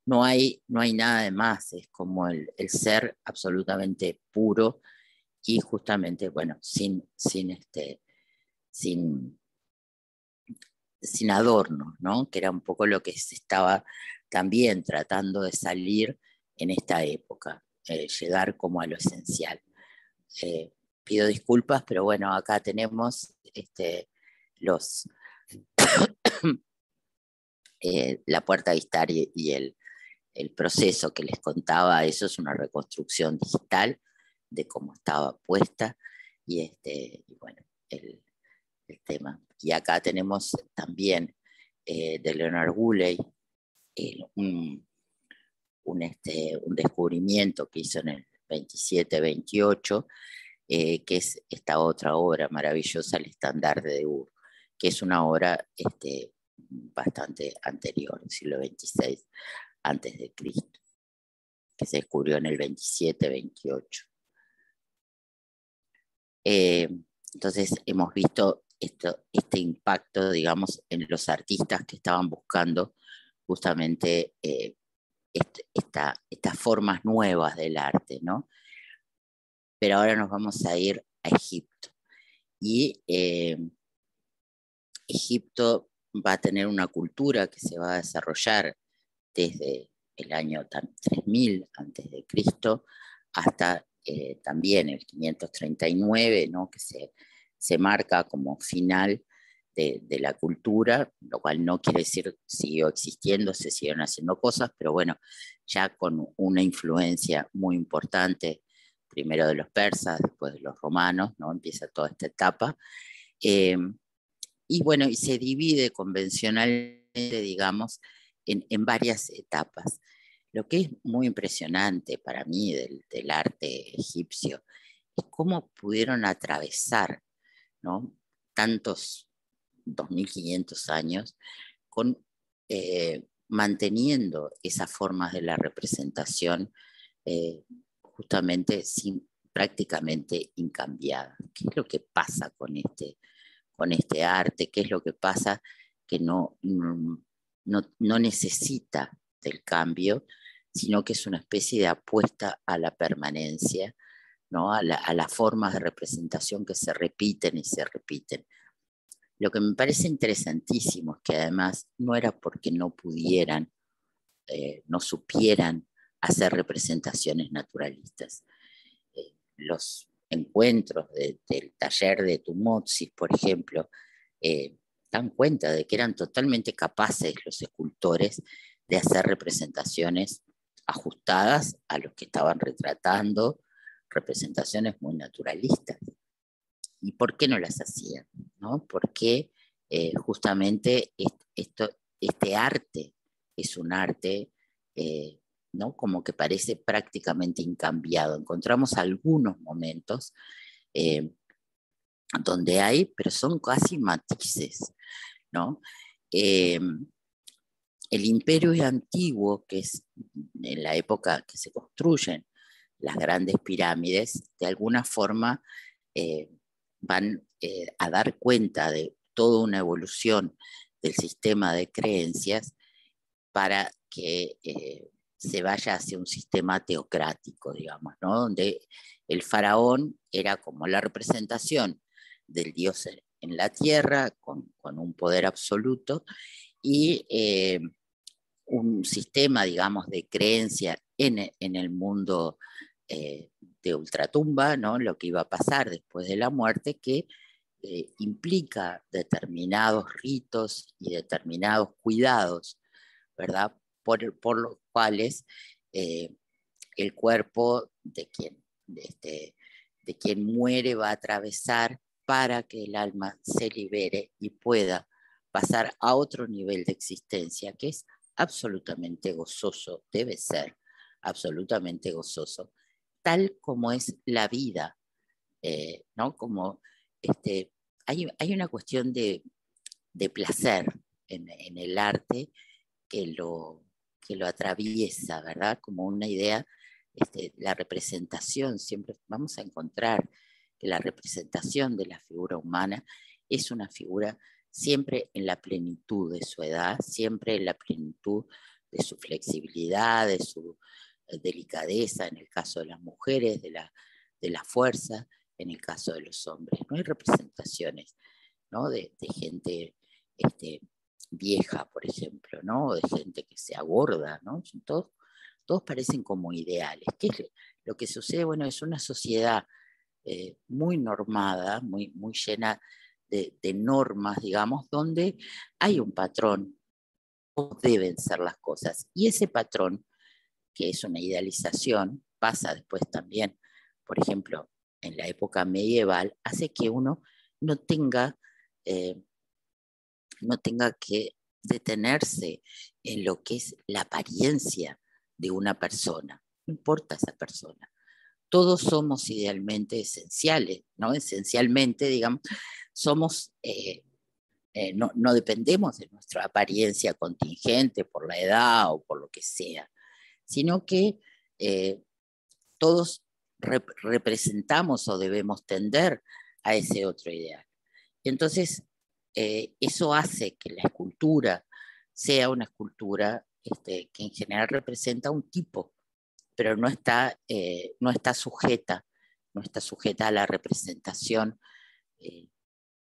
no hay nada de más, es como el ser absolutamente puro y justamente, bueno, sin, sin adornos, ¿no? Que era un poco lo que se estaba también tratando de salir en esta época, llegar como a lo esencial. Pido disculpas, pero bueno, acá tenemos los la puerta de estar y el proceso que les contaba. Eso es una reconstrucción digital de cómo estaba puesta y bueno, el tema. Y acá tenemos también de Leonard Woolley un un descubrimiento que hizo en el 27-28, que es esta otra obra maravillosa, El Estandarte de Ur, que es una obra bastante anterior, siglo XXVI antes de Cristo, que se descubrió en el 27-28. Entonces hemos visto este impacto, digamos, en los artistas que estaban buscando justamente estas formas nuevas del arte, ¿no? Pero ahora nos vamos a ir a Egipto. Y Egipto va a tener una cultura que se va a desarrollar desde el año 3000 antes de Cristo hasta también el 539, ¿no? Que se marca como final de la cultura, lo cual no quiere decir siguió existiendo, se siguieron haciendo cosas, pero bueno, ya con una influencia muy importante, primero de los persas, después de los romanos, ¿no? Empieza toda esta etapa. Y bueno, y se divide convencionalmente, digamos, en varias etapas. Lo que es muy impresionante para mí del arte egipcio es cómo pudieron atravesar, ¿no? Tantos 2500 años con, manteniendo esas formas de la representación justamente prácticamente incambiadas. ¿Qué es lo que pasa con este arte? ¿Qué es lo que pasa que no necesita del cambio, sino que es una especie de apuesta a la permanencia, ¿no? a las formas de representación que se repiten y se repiten? Lo que me parece interesantísimo es que además no era porque no pudieran, no supieran hacer representaciones naturalistas. Los encuentros del taller de Tumotsis, por ejemplo, dan cuenta de que eran totalmente capaces los escultores de hacer representaciones ajustadas a los que estaban retratando, representaciones muy naturalistas. ¿Y por qué no las hacían? ¿No? Porque justamente este arte es un arte, ¿no? Como que parece prácticamente incambiado. Encontramos algunos momentos donde hay, pero son casi matices, ¿no? El imperio antiguo, que es en la época que se construyen las grandes pirámides, de alguna forma van a dar cuenta de toda una evolución del sistema de creencias para que se vaya hacia un sistema teocrático, digamos, ¿no? Donde el faraón era como la representación del dios en la tierra, con un poder absoluto, y un sistema, digamos, de creencia en el mundo de ultratumba, ¿no? Lo que iba a pasar después de la muerte, que implica determinados ritos y determinados cuidados, ¿verdad? Por los cuales el cuerpo de quien muere va a atravesar para que el alma se libere y pueda pasar a otro nivel de existencia, que es absolutamente gozoso, debe ser absolutamente gozoso, tal como es la vida, ¿no? Como hay una cuestión de placer en el arte que lo atraviesa, ¿verdad? Como una idea, la representación, siempre vamos a encontrar que la representación de la figura humana es una figura siempre en la plenitud de su edad, siempre en la plenitud de su flexibilidad, de su delicadeza, en el caso de las mujeres, de la fuerza, en el caso de los hombres. No hay representaciones, ¿no? de gente vieja, por ejemplo, ¿no? O de gente que se agorda, ¿no? Todos parecen como ideales. ¿Qué es lo que sucede? Bueno, es una sociedad muy normada, muy llena de normas, digamos, donde hay un patrón, cómo deben ser las cosas. Y ese patrón, que es una idealización, pasa después también, por ejemplo, en la época medieval, hace que uno no tenga que detenerse en lo que es la apariencia de una persona, no importa esa persona. Todos somos idealmente esenciales, ¿no? Esencialmente, digamos, somos, no dependemos de nuestra apariencia contingente por la edad o por lo que sea, sino que todos representamos o debemos tender a ese otro ideal. Y entonces, eso hace que la escultura sea una escultura que en general representa un tipo, pero no está sujeta a la representación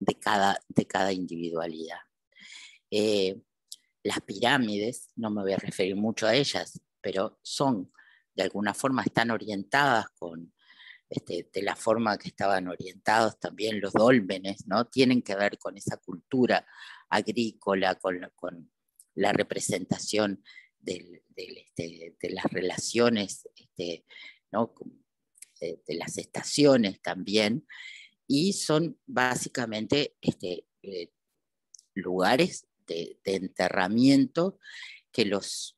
de cada individualidad. Las pirámides, no me voy a referir mucho a ellas, pero son, de alguna forma, están orientadas de la forma que estaban orientados también los dólmenes, ¿no? Tienen que ver con esa cultura agrícola, con la representación de las relaciones, ¿no? De las estaciones también, y son básicamente lugares de enterramiento que los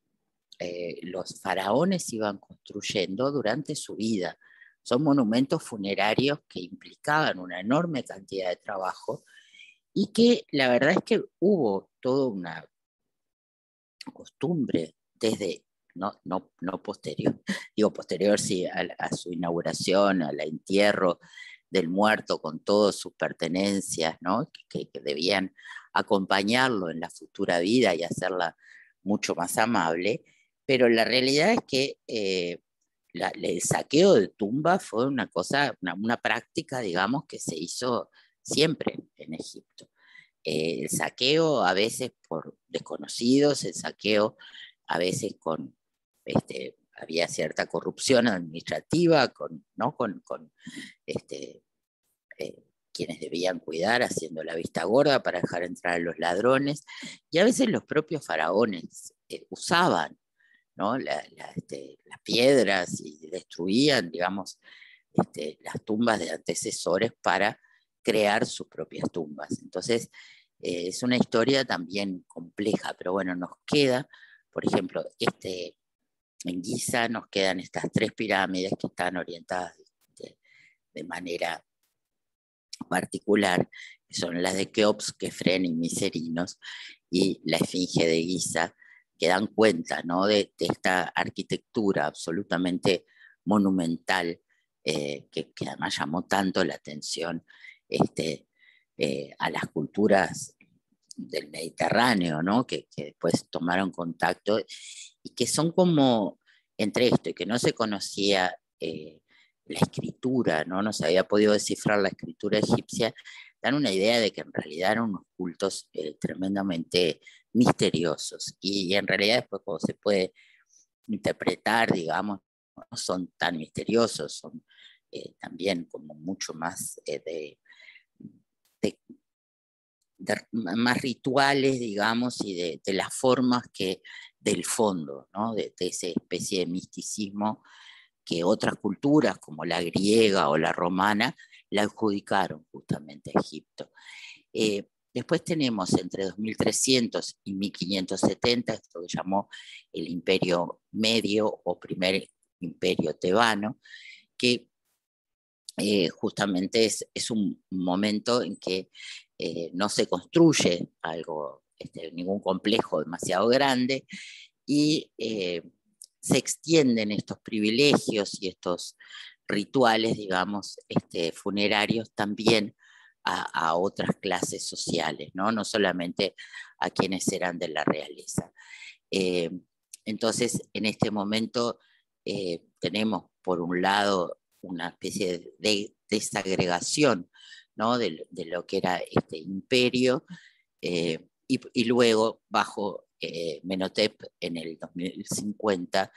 faraones iban construyendo durante su vida. Son monumentos funerarios que implicaban una enorme cantidad de trabajo y que la verdad es que hubo toda una costumbre desde, no posterior, digo posterior sí, a su inauguración, al entierro del muerto con todas sus pertenencias, ¿no? que debían acompañarlo en la futura vida y hacerla mucho más amable, pero la realidad es que el saqueo de tumbas fue una cosa, una práctica, digamos, que se hizo siempre en Egipto. El saqueo a veces por desconocidos, el saqueo a veces había cierta corrupción administrativa, ¿no? con quienes debían cuidar, haciendo la vista gorda para dejar entrar a los ladrones, y a veces los propios faraones usaban, ¿no? Las piedras y destruían, digamos, las tumbas de antecesores para crear sus propias tumbas. Entonces, es una historia también compleja, pero bueno, nos queda, por ejemplo, en Giza nos quedan estas 3 pirámides que están orientadas de manera particular, que son las de Keops, Kefren y Miserinos, y la Esfinge de Giza, que dan cuenta, ¿no? de esta arquitectura absolutamente monumental, que además llamó tanto la atención a las culturas del Mediterráneo, ¿no? que después tomaron contacto y que son como entre esto y que no se conocía la escritura, no se había podido descifrar la escritura egipcia, dan una idea de que en realidad eran unos cultos tremendamente misteriosos y en realidad después cuando se puede interpretar, digamos, no son tan misteriosos, son también como mucho más más rituales, digamos, y de las formas que del fondo, ¿no? de esa especie de misticismo que otras culturas como la griega o la romana la adjudicaron justamente a Egipto. Después tenemos entre 2300 y 1570 esto que llamó el Imperio Medio o Primer Imperio Tebano, que justamente es un momento en que no se construye algo, ningún complejo demasiado grande y se extienden estos privilegios y estos rituales, digamos, funerarios también a otras clases sociales, no solamente a quienes eran de la realeza. Entonces, en este momento tenemos, por un lado, una especie de desagregación, ¿no? de lo que era este imperio, y luego, bajo Menotep, en el 2050,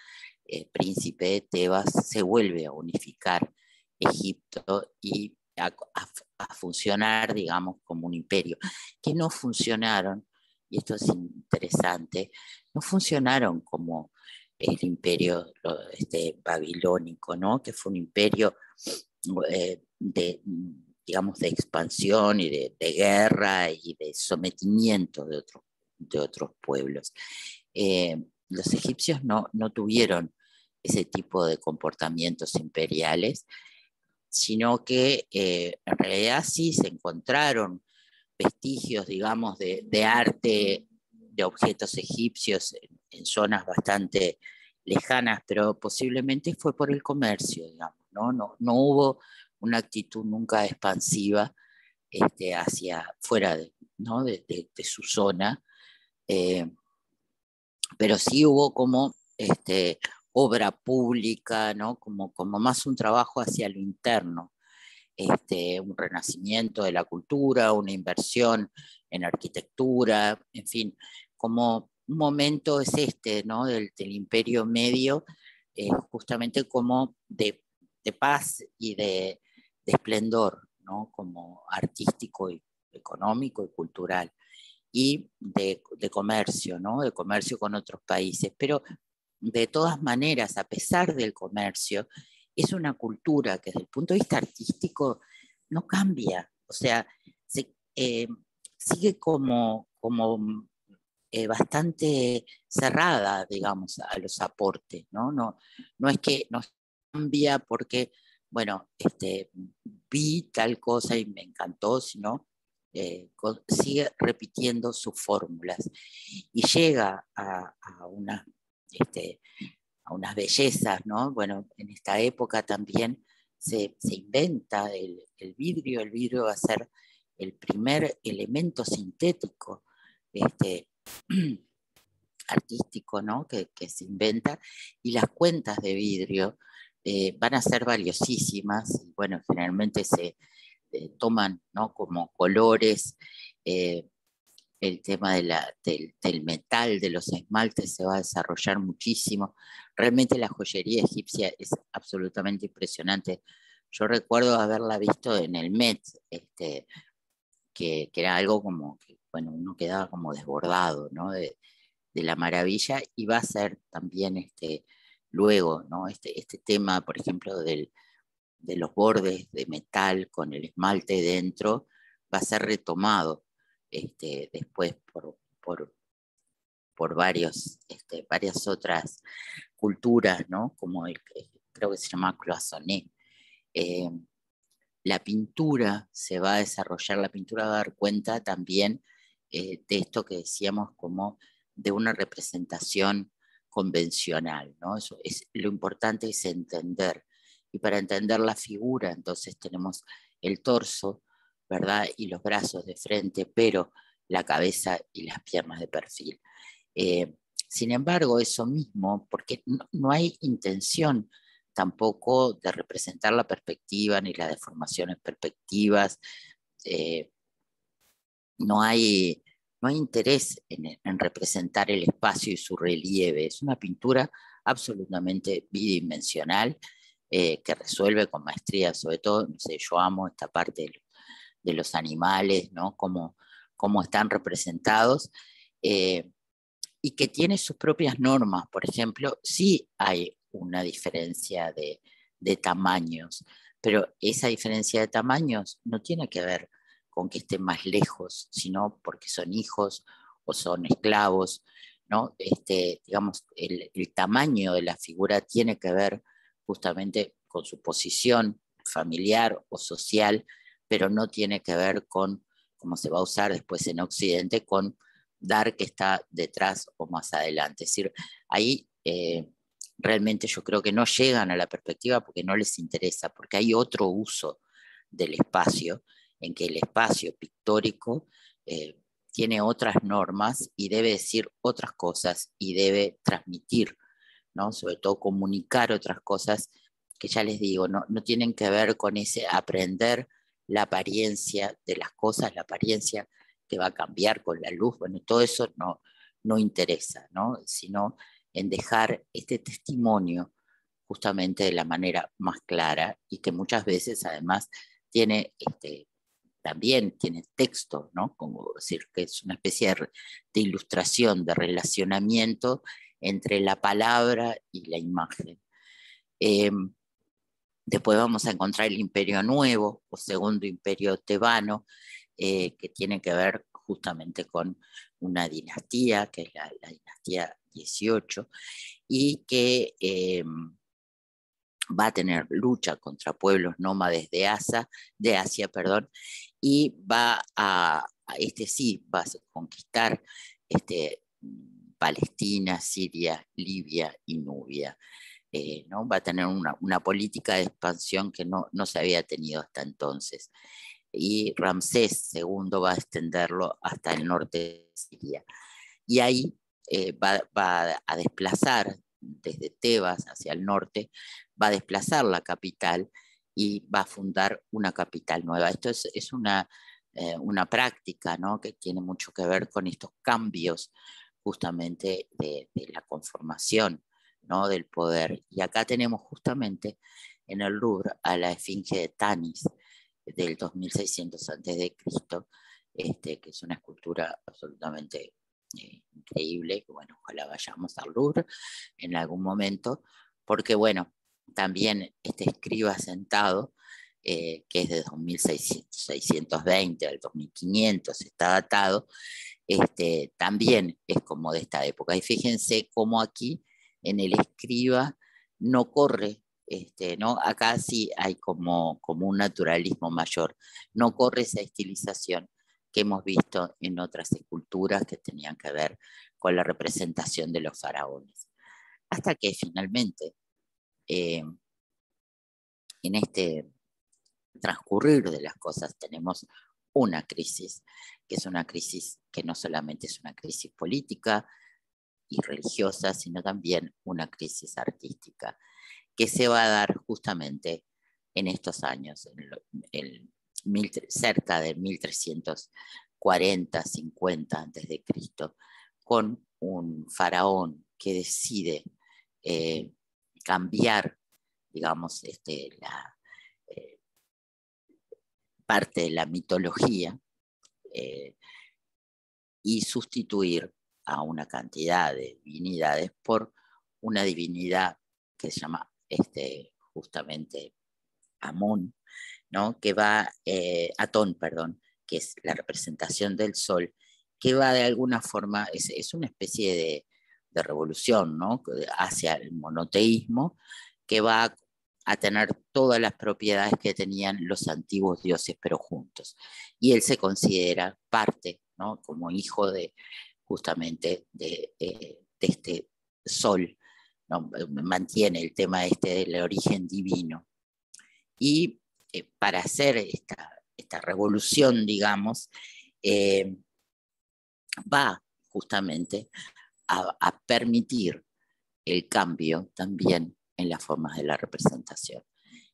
príncipe de Tebas, se vuelve a unificar Egipto y a funcionar, digamos, como un imperio, que no funcionaron, y esto es interesante, no funcionaron como el imperio babilónico, ¿no? Que fue un imperio digamos, de expansión y de guerra y de sometimiento de otros pueblos. los egipcios no tuvieron ese tipo de comportamientos imperiales, sino que en realidad sí se encontraron vestigios, digamos, de arte, de objetos egipcios en zonas bastante lejanas, pero posiblemente fue por el comercio, digamos, no hubo una actitud nunca expansiva hacia fuera de su zona, eh, pero sí hubo como obra pública, ¿no? Como más un trabajo hacia lo interno, un renacimiento de la cultura, una inversión en arquitectura, en fin, como un momento es ¿no? Del Imperio Medio, justamente como de paz y de esplendor, ¿no? Como artístico y económico y cultural, y de comercio, ¿no? De comercio con otros países, pero de todas maneras, a pesar del comercio, es una cultura que desde el punto de vista artístico no cambia, o sea, sigue como bastante cerrada, digamos, a los aportes, ¿no? No es que no cambia porque, bueno, vi tal cosa y me encantó, sino sigue repitiendo sus fórmulas y llega este, a unas bellezas, ¿no? Bueno, en esta época también se inventa el vidrio va a ser el primer elemento sintético artístico, ¿no? Que se inventa, y las cuentas de vidrio van a ser valiosísimas, y bueno, generalmente se toman, ¿no? Como colores, el tema del metal, de los esmaltes se va a desarrollar muchísimo. Realmente la joyería egipcia es absolutamente impresionante. Yo recuerdo haberla visto en el Met, que era algo como que, bueno, uno quedaba como desbordado, ¿no? De la maravilla, y va a ser también luego, ¿no? Este tema, por ejemplo, de los bordes de metal con el esmalte dentro, va a ser retomado después por varias otras culturas, ¿no? Como creo que se llama cloisonné. Eh, la pintura se va a desarrollar, la pintura va a dar cuenta también de esto que decíamos como de una representación convencional, ¿no? Eso es, lo importante es entender, y para entender la figura, entonces tenemos el torso, ¿verdad? Y los brazos de frente, pero la cabeza y las piernas de perfil. Eh, Sin embargo, eso mismo, porque no hay intención tampoco de representar la perspectiva ni las deformaciones perspectivas, eh, no hay, no hay interés en representar el espacio y su relieve. Es una pintura absolutamente bidimensional que resuelve con maestría, sobre todo, no sé, yo amo esta parte de los animales, ¿no? Cómo están representados. Y que tiene sus propias normas. Por ejemplo, sí hay una diferencia de tamaños, pero esa diferencia de tamaños no tiene que ver con que estén más lejos, sino porque son hijos o son esclavos, ¿no? Digamos, el tamaño de la figura tiene que ver justamente con su posición familiar o social, pero no tiene que ver con, como se va a usar después en Occidente, con dar que está detrás o más adelante. Es decir, ahí realmente yo creo que no llegan a la perspectiva porque no les interesa, porque hay otro uso del espacio, en que el espacio pictórico tiene otras normas y debe decir otras cosas y debe transmitir, ¿no? Sobre todo comunicar otras cosas que ya les digo, no tienen que ver con ese aprender la apariencia de las cosas, la apariencia que va a cambiar con la luz, bueno, todo eso no interesa, ¿no? Sino en dejar este testimonio justamente de la manera más clara, y que muchas veces además tiene también tiene texto, ¿no? Como decir que es una especie de ilustración, de relacionamiento entre la palabra y la imagen. Eh, Después vamos a encontrar el Imperio Nuevo o Segundo Imperio Tebano, que tiene que ver justamente con una dinastía, que es la dinastía 18, y que va a tener lucha contra pueblos nómades de Asia, perdón, y va a conquistar Palestina, Siria, Libia y Nubia. ¿No? Va a tener una política de expansión que no se había tenido hasta entonces. Y Ramsés II va a extenderlo hasta el norte de Siria. Y ahí va a desplazar desde Tebas hacia el norte, va a desplazar la capital y va a fundar una capital nueva. Esto es una práctica, ¿no? Que tiene mucho que ver con estos cambios justamente de la conformación, ¿no? Del poder. Y acá tenemos justamente en el Louvre a la esfinge de Tanis del 2600 a.C., que es una escultura absolutamente increíble, que bueno, ojalá vayamos al Louvre en algún momento, porque bueno, también este escriba sentado, que es de 2620 al 2500, está datado, también es como de esta época. Y fíjense cómo aquí en el escriba no corre, ¿no? Acá sí hay como un naturalismo mayor, no corre esa estilización que hemos visto en otras esculturas que tenían que ver con la representación de los faraones. Hasta que finalmente, en este transcurrir de las cosas, tenemos una crisis, que es una crisis que no solamente es una crisis política y religiosa, sino también una crisis artística, que se va a dar justamente en estos años, cerca de 1340, 50 antes de Cristo, con un faraón que decide cambiar, digamos, la parte de la mitología y sustituir a una cantidad de divinidades por una divinidad que se llama justamente Amón, ¿no? Que va, Atón, perdón, que es la representación del sol, que va de alguna forma, es una especie de revolución, ¿no? Hacia el monoteísmo, que va a tener todas las propiedades que tenían los antiguos dioses, pero juntos. Y él se considera parte, ¿no? Como hijo de justamente de este sol, ¿no? Mantiene el tema del origen divino. Y para hacer esta revolución, digamos, va justamente a permitir el cambio también en las formas de la representación.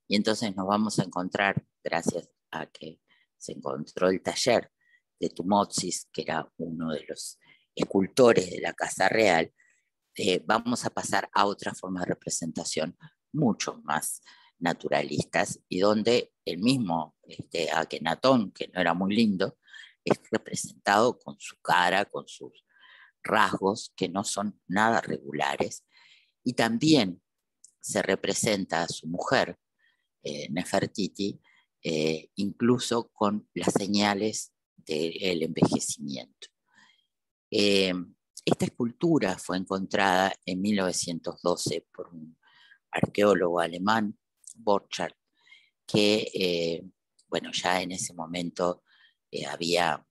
Y entonces nos vamos a encontrar, gracias a que se encontró el taller de Tumotsis, que era uno de los escultores de la Casa Real, vamos a pasar a otra forma de representación mucho más naturalistas y donde el mismo Akenatón, que no era muy lindo, es representado con su cara, con sus rasgos que no son nada regulares, y también se representa a su mujer, Nefertiti, incluso con las señales del envejecimiento. Esta escultura fue encontrada en 1912 por un arqueólogo alemán, Borchardt, que bueno, ya en ese momento había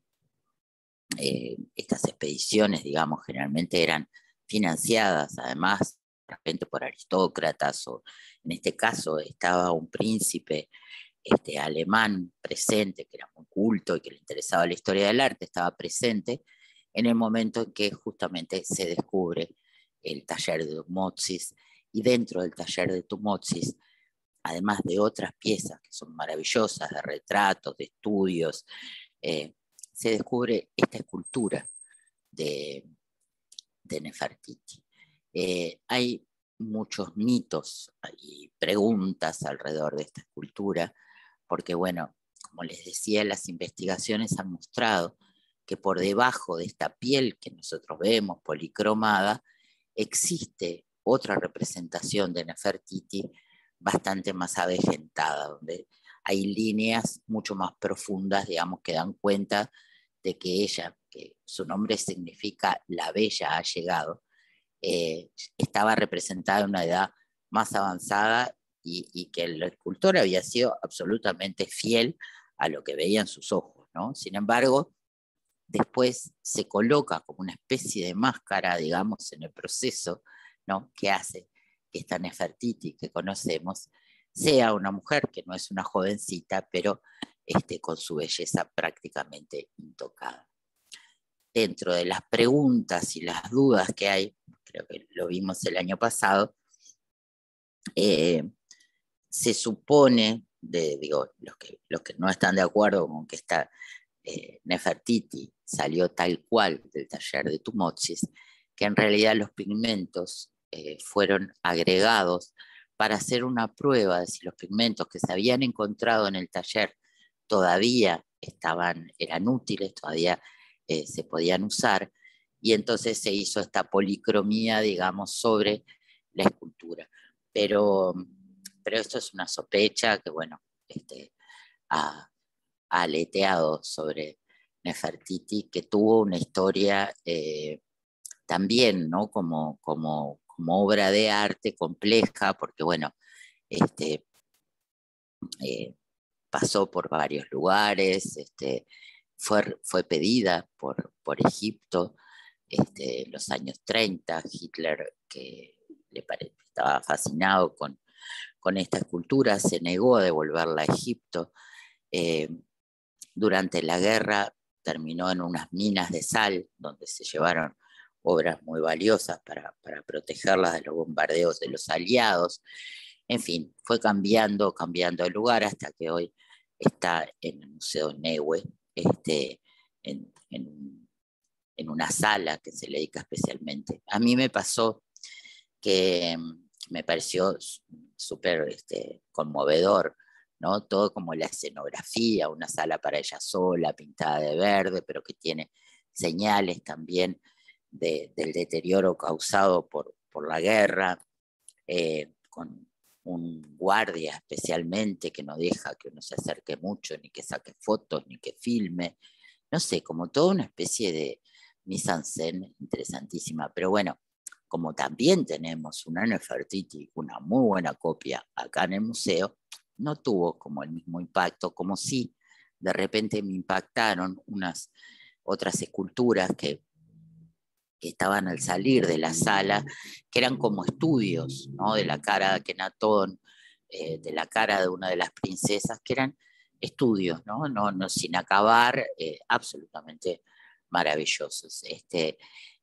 estas expediciones, digamos, generalmente eran financiadas, además, de repente por aristócratas, o en este caso estaba un príncipe alemán presente, que era muy culto y que le interesaba la historia del arte, estaba presente en el momento en que justamente se descubre el taller de Tumotsis, y dentro del taller de Tumotsis, además de otras piezas que son maravillosas, de retratos, de estudios, se descubre esta escultura de Nefertiti. Hay muchos mitos y preguntas alrededor de esta escultura, porque bueno, como les decía, las investigaciones han mostrado que por debajo de esta piel que nosotros vemos policromada, existe otra representación de Nefertiti bastante más avejentada, donde hay líneas mucho más profundas, digamos, que dan cuenta de que ella, que su nombre significa la bella ha llegado, estaba representada en una edad más avanzada y que el escultor había sido absolutamente fiel a lo que veían sus ojos, ¿no? Sin embargo, después se coloca como una especie de máscara, digamos, en el proceso, ¿no? Que hace que esta Nefertiti que conocemos sea una mujer que no es una jovencita, pero con su belleza prácticamente intocada. Dentro de las preguntas y las dudas que hay, creo que lo vimos el año pasado, se supone, digo, los que no están de acuerdo con que esta Nefertiti salió tal cual del taller de Tumotzis, que en realidad los pigmentos fueron agregados para hacer una prueba de si los pigmentos que se habían encontrado en el taller todavía eran útiles, todavía se podían usar, y entonces se hizo esta policromía, digamos, sobre la escultura. Pero esto es una sospecha que, bueno, ha aleteado sobre Nefertiti, que tuvo una historia también, ¿no? Como obra de arte compleja, porque, bueno, pasó por varios lugares, fue pedida por Egipto en los años 30, Hitler, que estaba fascinado con esta escultura, se negó a devolverla a Egipto. Durante la guerra terminó en unas minas de sal, donde se llevaron obras muy valiosas para protegerlas de los bombardeos de los aliados. En fin, fue cambiando de lugar hasta que hoy está en el Museo Neue, en una sala que se le dedica especialmente. A mí me pasó que me pareció súper conmovedor, ¿no? Todo como la escenografía, una sala para ella sola, pintada de verde, pero que tiene señales también del deterioro causado por la guerra, con un guardia especialmente que no deja que uno se acerque mucho, ni que saque fotos, ni que filme, no sé, como toda una especie de mise en scène interesantísima. Pero bueno, como también tenemos una Nefertiti, una muy buena copia acá en el museo, no tuvo como el mismo impacto, como si de repente me impactaron unas otras esculturas que estaban al salir de la sala, que eran como estudios, ¿no? De la cara de Akenatón, de la cara de una de las princesas, que eran estudios, ¿no? No sin acabar, absolutamente maravillosos.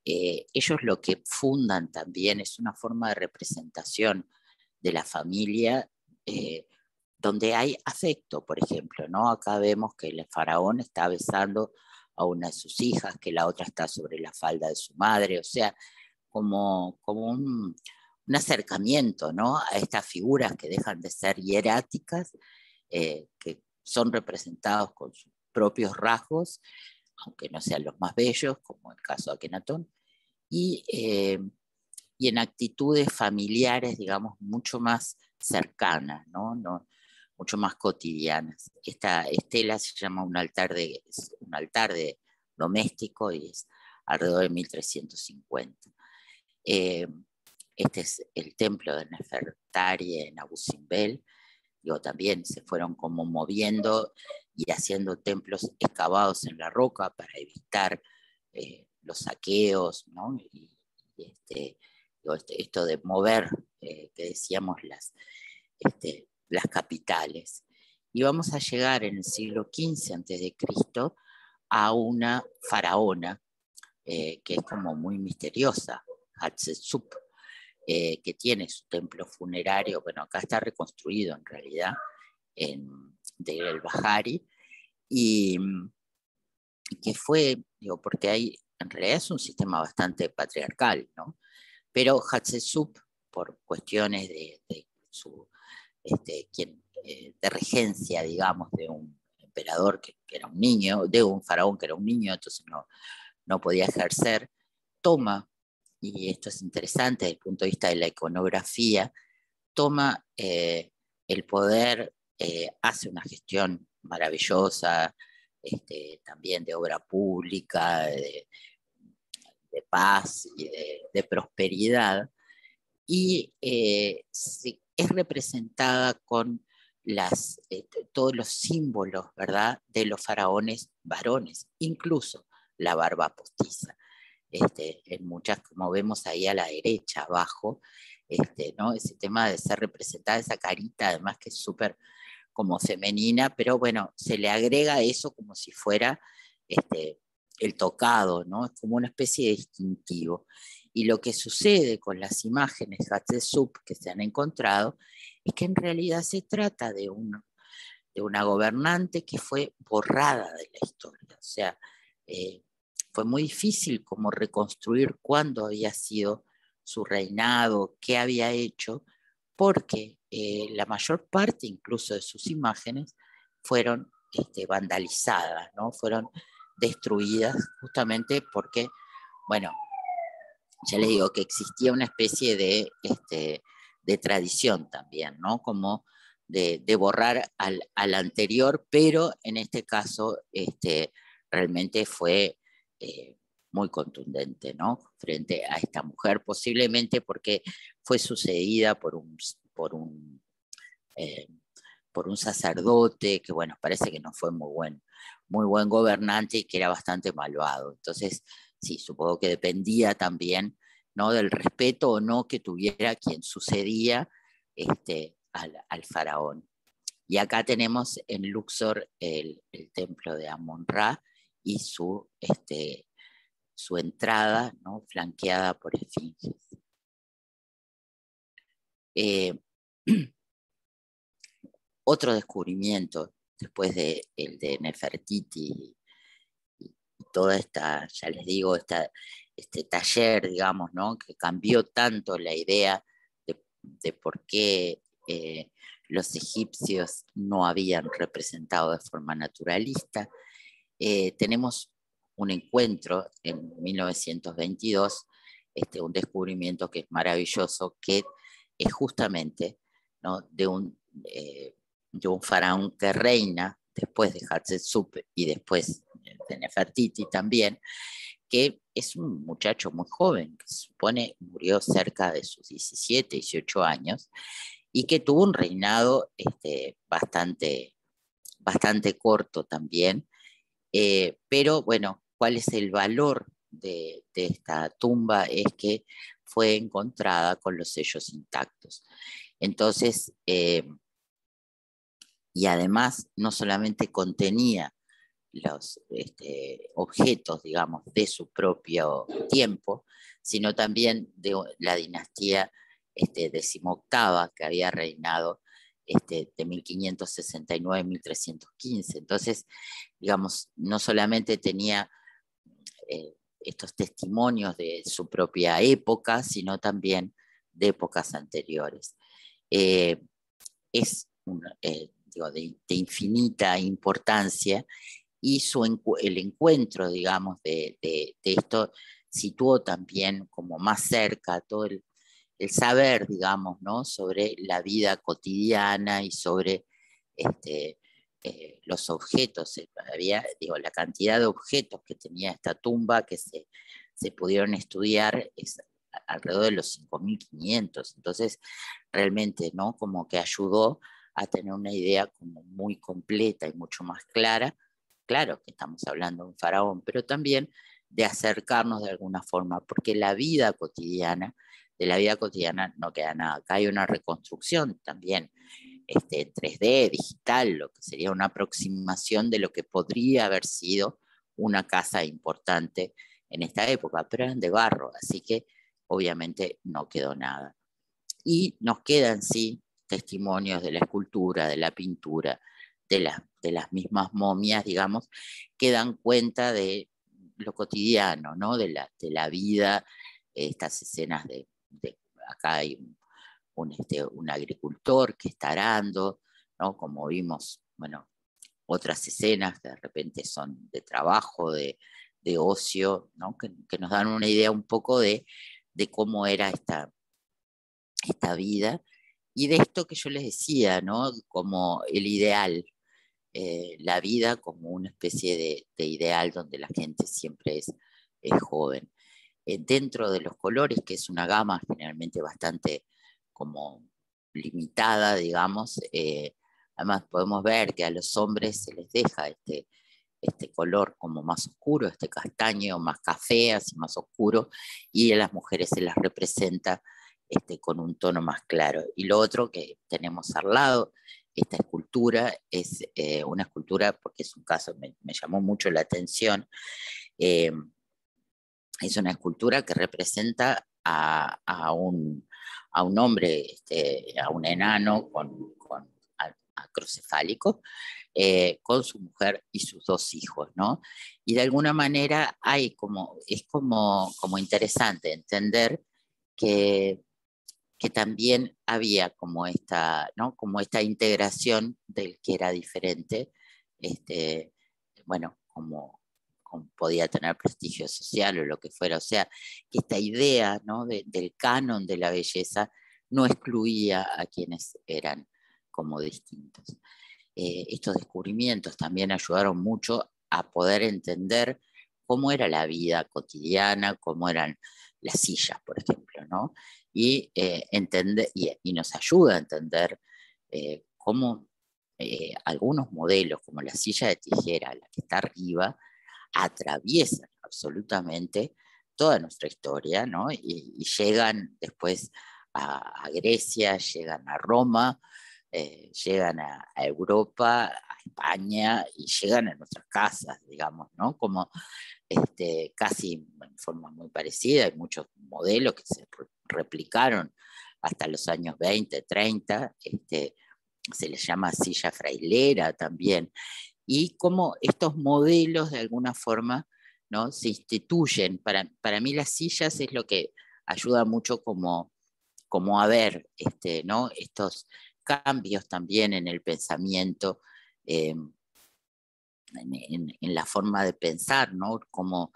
Ellos lo que fundan también es una forma de representación de la familia, donde hay afecto, por ejemplo, ¿no? Acá vemos que el faraón está besando a una de sus hijas, que la otra está sobre la falda de su madre, o sea, como un acercamiento, ¿no? A estas figuras que dejan de ser hieráticas, que son representados con sus propios rasgos, aunque no sean los más bellos, como el caso de Akenatón, y en actitudes familiares, digamos, mucho más cercanas, ¿no? Mucho más cotidianas. Esta estela se llama un altar de doméstico y es alrededor de 1350. Este es el templo de Nefertari en Abu Simbel. También se fueron como moviendo y haciendo templos excavados en la roca para evitar los saqueos, ¿no? Esto de mover, que decíamos, las capitales. Y vamos a llegar en el siglo XV a.C. a una faraona que es como muy misteriosa, Hatshepsut, que tiene su templo funerario, bueno, acá está reconstruido en realidad, en Deir el-Bahari, y que fue, porque en realidad es un sistema bastante patriarcal, ¿no? Pero Hatshepsut, por cuestiones de su de regencia, digamos, de un emperador que era un niño, de un faraón que era un niño, entonces no podía ejercer, toma, y esto es interesante desde el punto de vista de la iconografía, toma el poder, hace una gestión maravillosa, también de obra pública, de paz y de de prosperidad, y es representada con todos los símbolos, ¿verdad?, de los faraones varones, incluso la barba postiza. En muchas, como vemos ahí a la derecha, abajo, ¿no? Ese tema de ser representada, esa carita, además que es súper como femenina, pero bueno, se le agrega eso como si fuera el tocado, ¿no? Es como una especie de distintivo. Y lo que sucede con las imágenes Hatshepsut que se han encontrado es que en realidad se trata de una gobernante que fue borrada de la historia. O sea, fue muy difícil como reconstruir cuándo había sido su reinado, qué había hecho, porque la mayor parte incluso de sus imágenes fueron vandalizadas, ¿no? Fueron destruidas justamente porque, bueno, ya les digo que existía una especie de tradición también, ¿no? Como de borrar al anterior, pero en este caso realmente fue muy contundente, ¿no? Frente a esta mujer, posiblemente porque fue sucedida eh, por un sacerdote que, bueno, parece que no fue muy buen gobernante y que era bastante malvado. Entonces, sí, supongo que dependía también, ¿no?, del respeto o no que tuviera quien sucedía al faraón. Y acá tenemos en Luxor el templo de Amon-Ra y su entrada, ¿no?, flanqueada por esfinges. Otro descubrimiento después el de Nefertiti y toda esta, ya les digo, este taller, digamos, ¿no?, que cambió tanto la idea de por qué los egipcios no habían representado de forma naturalista. Tenemos un encuentro en 1922, un descubrimiento que es maravilloso, que es justamente, ¿no?, de un faraón que reina después de Hatshepsut y después de Nefertiti también, que es un muchacho muy joven, que se supone murió cerca de sus 17, 18 años, y que tuvo un reinado bastante corto también, pero bueno, ¿cuál es el valor de esta tumba? Es que fue encontrada con los sellos intactos. Entonces, y además no solamente contenía los objetos, digamos, de su propio tiempo, sino también de la dinastía decimoctava que había reinado de 1569 a 1315. Entonces, digamos, no solamente tenía estos testimonios de su propia época, sino también de épocas anteriores. Es digo, de infinita importancia, y el encuentro, digamos, de esto situó también como más cerca todo el saber, digamos, ¿no?, sobre la vida cotidiana y sobre los objetos. Había, digo, la cantidad de objetos que tenía esta tumba que se pudieron estudiar es alrededor de los 5.500. Entonces, realmente, ¿no?, como que ayudó a tener una idea como muy completa y mucho más clara. Claro que estamos hablando de un faraón, pero también de acercarnos de alguna forma, porque de la vida cotidiana no queda nada. Acá hay una reconstrucción también en 3D, digital, lo que sería una aproximación de lo que podría haber sido una casa importante en esta época, pero eran de barro, así que obviamente no quedó nada. Y nos quedan, sí, testimonios de la escultura, de la pintura, de las mismas momias, digamos, que dan cuenta de lo cotidiano, ¿no?, de la vida, estas escenas acá hay un agricultor que está arando, ¿no?, como vimos, bueno, otras escenas que de repente son de trabajo, de ocio, ¿no?, que nos dan una idea un poco de cómo era esta vida, y de esto que yo les decía, ¿no?, como el ideal, la vida como una especie de ideal donde la gente siempre es joven. dentro de los colores, que es una gama generalmente bastante como limitada, digamos, además podemos ver que a los hombres se les deja este color como más oscuro, este castaño, más café, así más oscuro, y a las mujeres se las representa con un tono más claro. Y lo otro que tenemos al lado, esta escultura, es una escultura, porque es un caso, me llamó mucho la atención, eh, es una escultura que representa a un hombre, a un enano con acrocefálico, con su mujer y sus dos hijos, ¿no? Y de alguna manera es como interesante entender que, que también había como esta, ¿no? Como esta integración del que era diferente, bueno, como podía tener prestigio social o lo que fuera. O sea, que esta idea, ¿no? Del canon de la belleza no excluía a quienes eran como distintos. Estos descubrimientos también ayudaron mucho a poder entender cómo era la vida cotidiana, cómo eran las sillas, por ejemplo, ¿no? Y nos ayuda a entender cómo algunos modelos, como la silla de tijera, la que está arriba, atraviesan absolutamente toda nuestra historia, ¿no? Y llegan después a Grecia, llegan a Roma, llegan a Europa, a España y llegan a nuestras casas, digamos, ¿no? Como casi en forma muy parecida, hay muchos modelos que se replicaron hasta los años 20, 30, se les llama silla frailera también, y cómo estos modelos de alguna forma, ¿no? Se instituyen. Para mí las sillas es lo que ayuda mucho como a ver, ¿no? Estos cambios también en el pensamiento, eh, en la forma de pensar, ¿no? Como,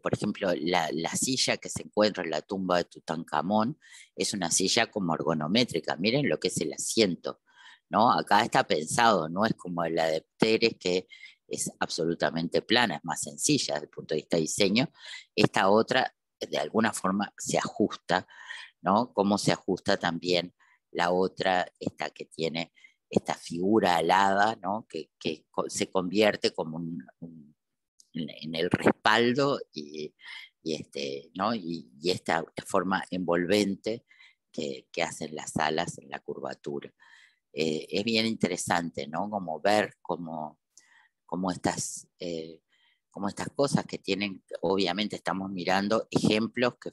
por ejemplo, la silla que se encuentra en la tumba de Tutankamón es una silla como ergonométrica. Miren lo que es el asiento, ¿no? Acá está pensado, no es como la de Pteres, que es absolutamente plana, es más sencilla desde el punto de vista de diseño. Esta otra, de alguna forma, se ajusta, ¿no? Cómo se ajusta también la otra, esta que tiene esta figura alada, ¿no? que se convierte como en el respaldo ¿no? y esta forma envolvente que hacen las alas en la curvatura. Es bien interesante, ¿no? Como ver cómo estas cosas que tienen, obviamente estamos mirando ejemplos que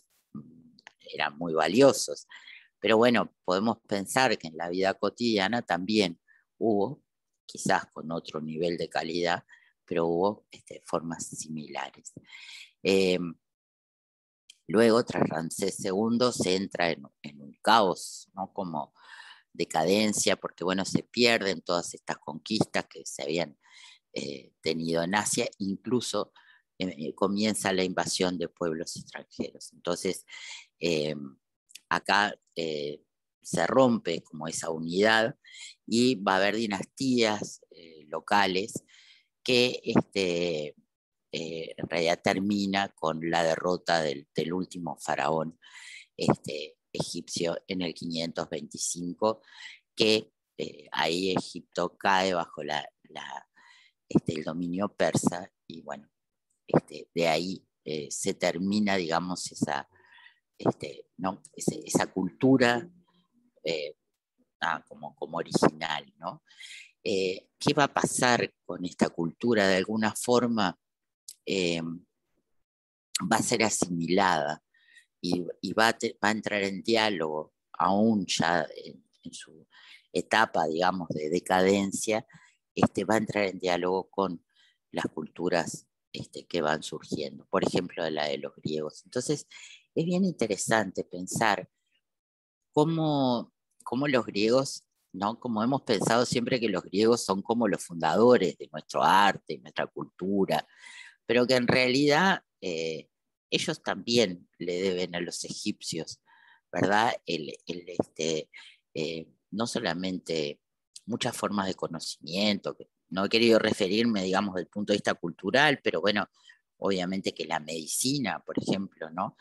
eran muy valiosos, pero bueno, podemos pensar que en la vida cotidiana también hubo, quizás con otro nivel de calidad, pero hubo formas similares. Eh, Luego, tras Ramsés II, se entra en un caos, ¿no? Como decadencia, porque bueno, se pierden todas estas conquistas que se habían tenido en Asia, incluso comienza la invasión de pueblos extranjeros. Entonces, eh, acá se rompe como esa unidad y va a haber dinastías locales que en realidad termina con la derrota del último faraón egipcio en el 525, que ahí Egipto cae bajo el dominio persa y bueno, de ahí se termina, digamos, ¿no? esa cultura como original, ¿no? ¿Qué va a pasar con esta cultura? De alguna forma va a ser asimilada y va a entrar en diálogo, aún ya en su etapa, digamos, de decadencia, va a entrar en diálogo con las culturas que van surgiendo, por ejemplo, la de los griegos. Entonces, es bien interesante pensar cómo los griegos, ¿no? Como hemos pensado siempre que los griegos son como los fundadores de nuestro arte, nuestra cultura, pero que en realidad ellos también le deben a los egipcios, ¿verdad? No solamente muchas formas de conocimiento, que no he querido referirme, digamos, del punto de vista cultural, pero bueno, obviamente que la medicina, por ejemplo, ¿no?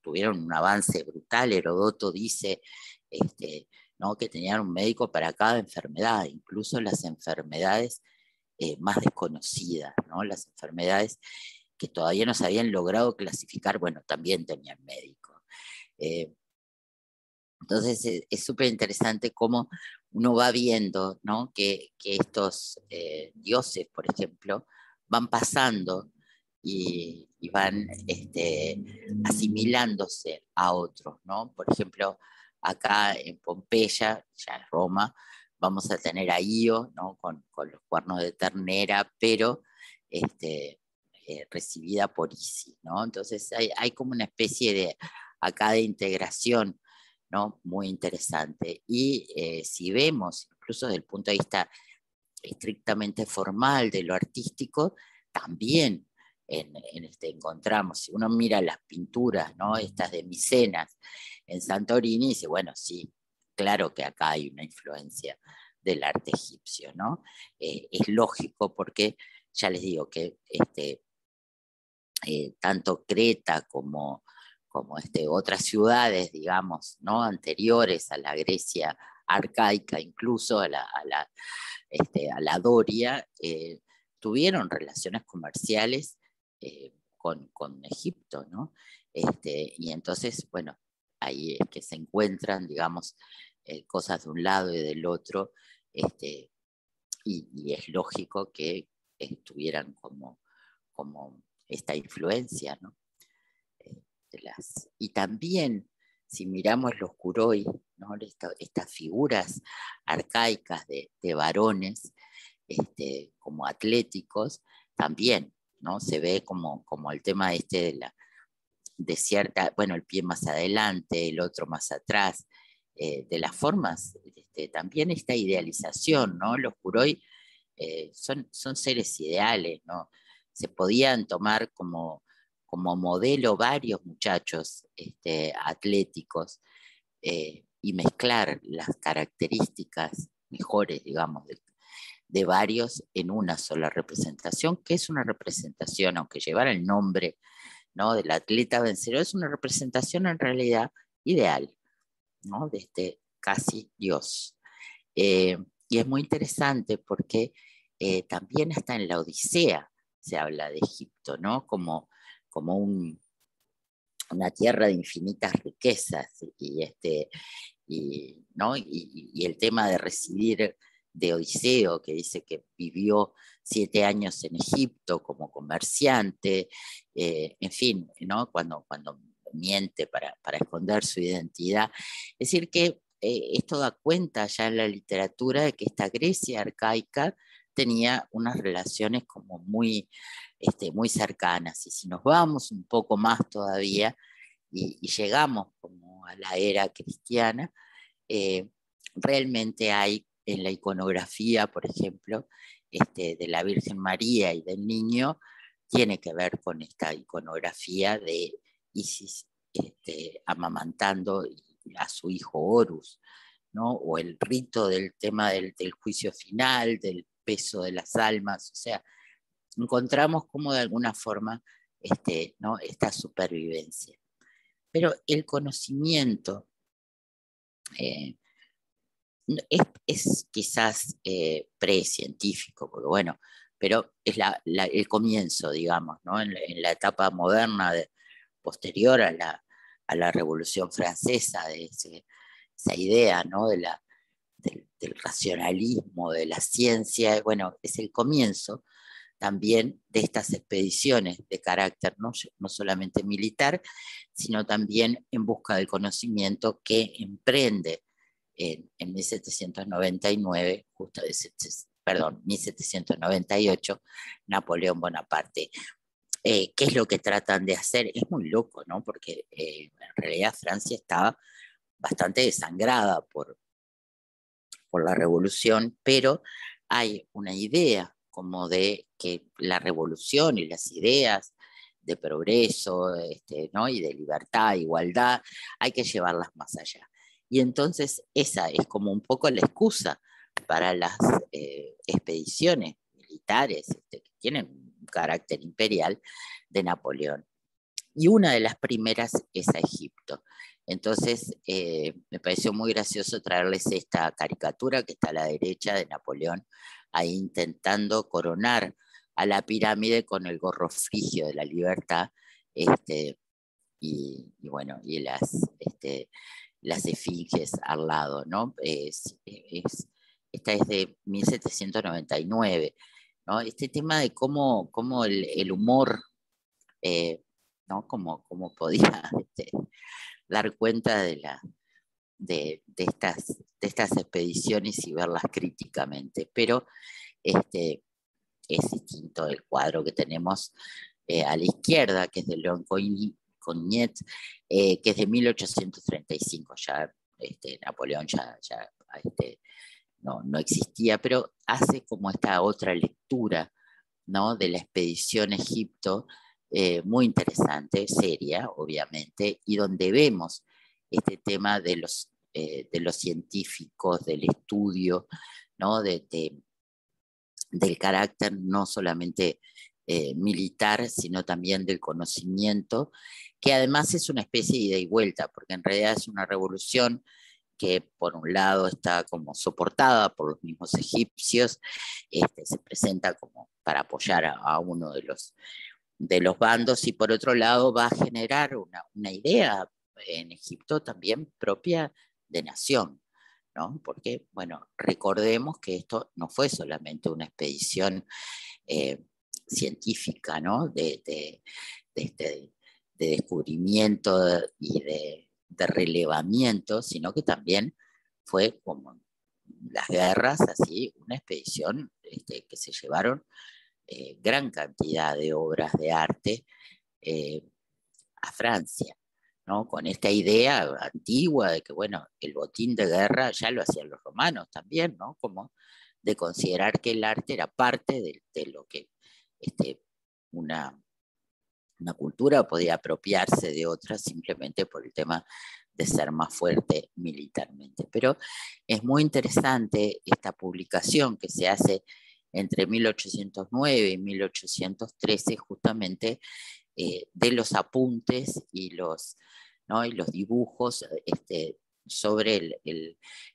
Tuvieron un avance brutal. Herodoto dice ¿no? que tenían un médico para cada enfermedad, incluso las enfermedades más desconocidas, ¿no? Las enfermedades que todavía no se habían logrado clasificar, bueno, también tenían médicos. Entonces es súper interesante cómo uno va viendo, ¿no? que estos dioses, por ejemplo, van pasando y van asimilándose a otros, ¿no? Por ejemplo, acá en Pompeya, ya en Roma, vamos a tener a Io, ¿no? con los cuernos de ternera, pero recibida por Isis, ¿no? Entonces hay como una especie de acá de integración, ¿no? Muy interesante. Y si vemos, incluso desde el punto de vista estrictamente formal de lo artístico, también encontramos, si uno mira las pinturas, ¿no? Estas de Micenas en Santorini, dice, bueno, sí, claro que acá hay una influencia del arte egipcio, ¿no? Es lógico porque ya les digo que tanto Creta como otras ciudades, digamos, ¿no? anteriores a la Grecia arcaica, incluso a la Doria, tuvieron relaciones comerciales con Egipto, ¿no? Y entonces, bueno, ahí es que se encuentran, digamos, cosas de un lado y del otro, y es lógico que tuvieran como esta influencia, ¿no? Y también, si miramos los kuroi, ¿no? Estas figuras arcaicas de varones como atléticos, también, ¿no? Se ve como el tema de cierta, bueno, el pie más adelante, el otro más atrás, de las formas, también esta idealización, ¿no? Los kuroi son seres ideales, ¿no? Se podían tomar como modelo varios muchachos atléticos, y mezclar las características mejores, digamos, de varios en una sola representación, que es una representación, aunque llevara el nombre, ¿no? del atleta vencedor, es una representación en realidad ideal, ¿no? de este casi Dios. Eh, y es muy interesante porque también hasta en la Odisea se habla de Egipto, ¿no? como una tierra de infinitas riquezas, ¿no? y el tema de residir de Odiseo, que dice que vivió 7 años en Egipto como comerciante, en fin, ¿no? cuando miente para esconder su identidad. Es decir, que esto da cuenta ya en la literatura de que esta Grecia arcaica tenía unas relaciones como muy cercanas. Y si nos vamos un poco más todavía y llegamos como a la era cristiana, eh, realmente hay en la iconografía, por ejemplo, de la Virgen María y del niño, tiene que ver con esta iconografía de Isis amamantando a su hijo Horus, ¿no? O el rito del tema del juicio final, del peso de las almas, o sea, encontramos como de alguna forma ¿no? esta supervivencia. Pero el conocimiento eh, es quizás precientífico, porque bueno, pero es el comienzo, digamos, ¿no? en la etapa moderna posterior a la Revolución Francesa, de esa idea, ¿no? del racionalismo, de la ciencia, bueno, es el comienzo también de estas expediciones de carácter no solamente militar, sino también en busca del conocimiento que emprende en 1799, perdón, 1798, Napoleón Bonaparte. ¿Qué es lo que tratan de hacer? Es muy loco, ¿no? Porque en realidad Francia estaba bastante desangrada por la revolución, pero hay una idea como de que la revolución y las ideas de progreso, ¿no? y de libertad, igualdad, hay que llevarlas más allá. Y entonces esa es como un poco la excusa para las expediciones militares, que tienen carácter imperial de Napoleón. Y una de las primeras es a Egipto. Entonces, me pareció muy gracioso traerles esta caricatura que está a la derecha de Napoleón, ahí intentando coronar a la pirámide con el gorro frigio de la libertad, y bueno, y las esfinges al lado, ¿no? Esta es de 1799, ¿no? Este tema de cómo el humor, ¿no? Cómo podía dar cuenta de estas expediciones y verlas críticamente. Pero es distinto el cuadro que tenemos a la izquierda, que es de León Cognet, que es de 1835. Ya Napoleón ya no existía, pero hace como esta otra lectura, ¿no?, de la expedición a Egipto, muy interesante, seria, obviamente, y donde vemos este tema de los científicos, del estudio, ¿no?, del carácter no solamente militar, sino también del conocimiento, que además es una especie de ida y vuelta, porque en realidad es una revolución que por un lado está como soportada por los mismos egipcios, se presenta como para apoyar a uno de los bandos, y por otro lado va a generar una idea en Egipto también propia de nación, ¿no? Porque, bueno, recordemos que esto no fue solamente una expedición científica, ¿no?, de descubrimiento y de relevamiento, sino que también fue como las guerras, así, una expedición que se llevaron gran cantidad de obras de arte eh, a Francia, ¿no? Con esta idea antigua de que, bueno, el botín de guerra ya lo hacían los romanos también, ¿no? Como de considerar que el arte era parte de lo que una cultura podía apropiarse de otra simplemente por el tema de ser más fuerte militarmente. Pero es muy interesante esta publicación que se hace entre 1809 y 1813, justamente de los apuntes y ¿no?, y los dibujos sobre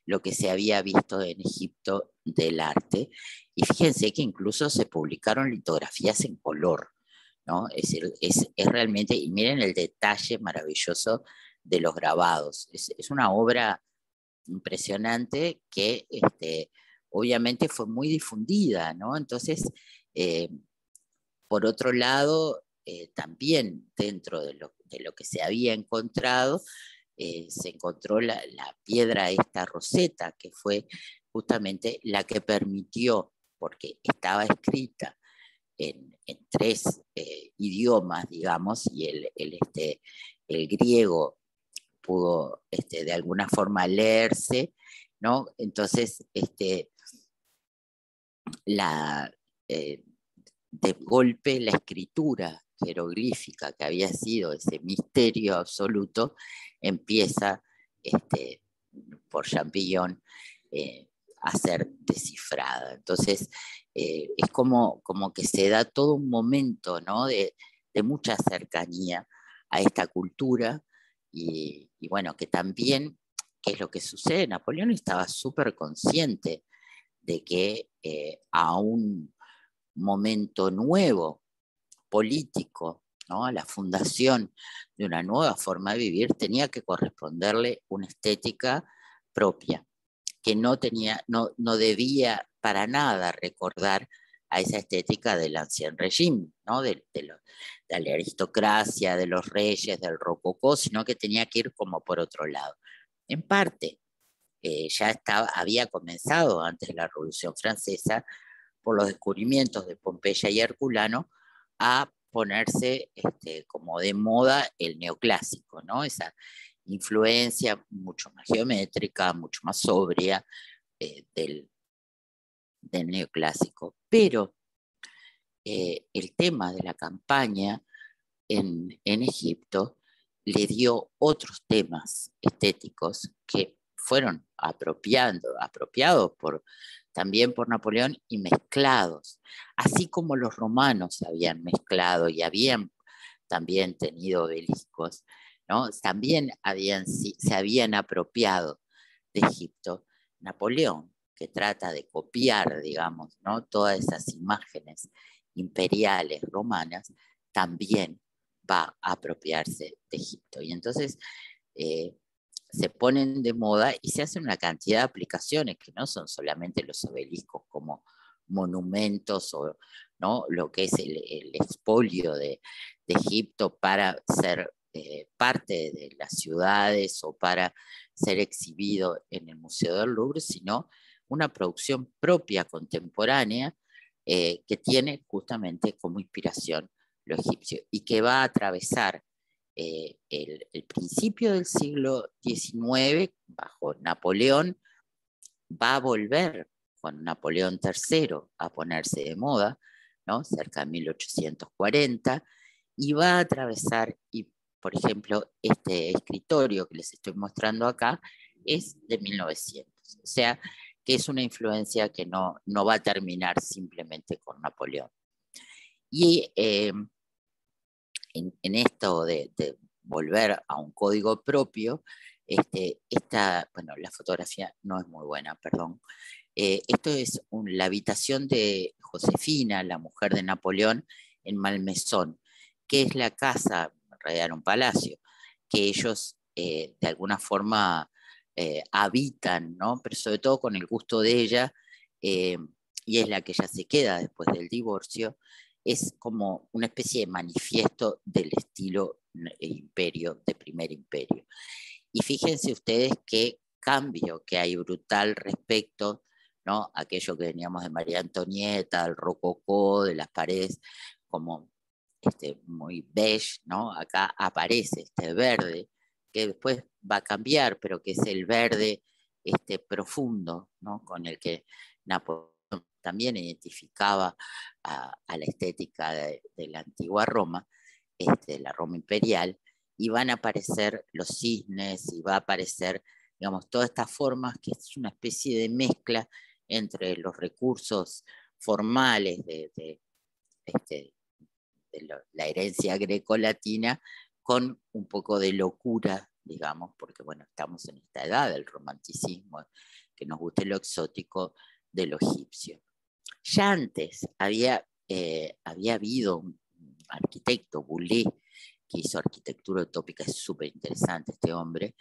lo que se había visto en Egipto del arte. Y fíjense que incluso se publicaron litografías en color, ¿no? Es decir, es realmente, y miren el detalle maravilloso de los grabados. Es una obra impresionante que obviamente fue muy difundida, ¿no? Entonces, por otro lado, también dentro de lo que se había encontrado, se encontró la piedra esta Rosetta, que fue justamente la que permitió, porque estaba escrita en tres idiomas, digamos, y el griego pudo de alguna forma leerse, ¿no? Entonces, de golpe la escritura jeroglífica, que había sido ese misterio absoluto, empieza por Champollion a ser descifrada. Entonces, es como que se da todo un momento, ¿no?, de mucha cercanía a esta cultura, y bueno, que también, ¿qué es lo que sucede? Napoleón estaba súper consciente de que a un momento nuevo político, ¿no?, a la fundación de una nueva forma de vivir, tenía que corresponderle una estética propia, que no debía para nada recordar a esa estética del ancien régimen, ¿no?, de la aristocracia, de los reyes, del rococó, sino que tenía que ir como por otro lado. En parte, ya había comenzado antes de la Revolución Francesa, por los descubrimientos de Pompeya y Herculano, a ponerse como de moda el neoclásico, ¿no? Esa influencia mucho más geométrica, mucho más sobria del neoclásico. Pero el tema de la campaña en Egipto le dio otros temas estéticos que fueron apropiados por también por Napoleón y mezclados, así como los romanos habían mezclado y habían también tenido obeliscos, ¿no? También se habían apropiado de Egipto. Napoleón, que trata de copiar, digamos, ¿no? Todas esas imágenes imperiales romanas, también va a apropiarse de Egipto. Y entonces se ponen de moda y se hacen una cantidad de aplicaciones que no son solamente los obeliscos como monumentos o, ¿no?, lo que es el expolio de Egipto para ser parte de las ciudades o para ser exhibido en el Museo del Louvre, sino una producción propia contemporánea que tiene justamente como inspiración lo egipcio y que va a atravesar el principio del siglo XIX bajo Napoleón, va a volver con Napoleón III a ponerse de moda, ¿no?, cerca de 1840, y va a atravesar, y por ejemplo, este escritorio que les estoy mostrando acá es de 1900, o sea que es una influencia que no va a terminar simplemente con Napoleón. Y en esto de volver a un código propio, bueno, la fotografía no es muy buena, perdón. Esto es la habitación de Josefina, la mujer de Napoleón, en Malmaison, que es la casa, en realidad era un palacio, que ellos de alguna forma habitan, ¿no?, pero sobre todo con el gusto de ella, y es la que ella se queda después del divorcio. Es como una especie de manifiesto del estilo imperio, de primer imperio. Y fíjense ustedes qué cambio que hay brutal respecto, ¿no?, a aquello que veníamos de María Antonieta, el rococó, de las paredes como muy beige, ¿no? Acá aparece este verde, que después va a cambiar, pero que es el verde profundo, ¿no?, con el que Napoleón también identificaba a la estética de la antigua Roma, la Roma imperial, y van a aparecer los cisnes, y va a aparecer, digamos, todas estas formas, que es una especie de mezcla entre los recursos formales de la herencia greco-latina con un poco de locura, digamos, porque bueno, estamos en esta edad del romanticismo, que nos guste lo exótico de lo egipcio. Ya antes había habido un arquitecto, Boulez, que hizo arquitectura utópica, es súper interesante este hombre,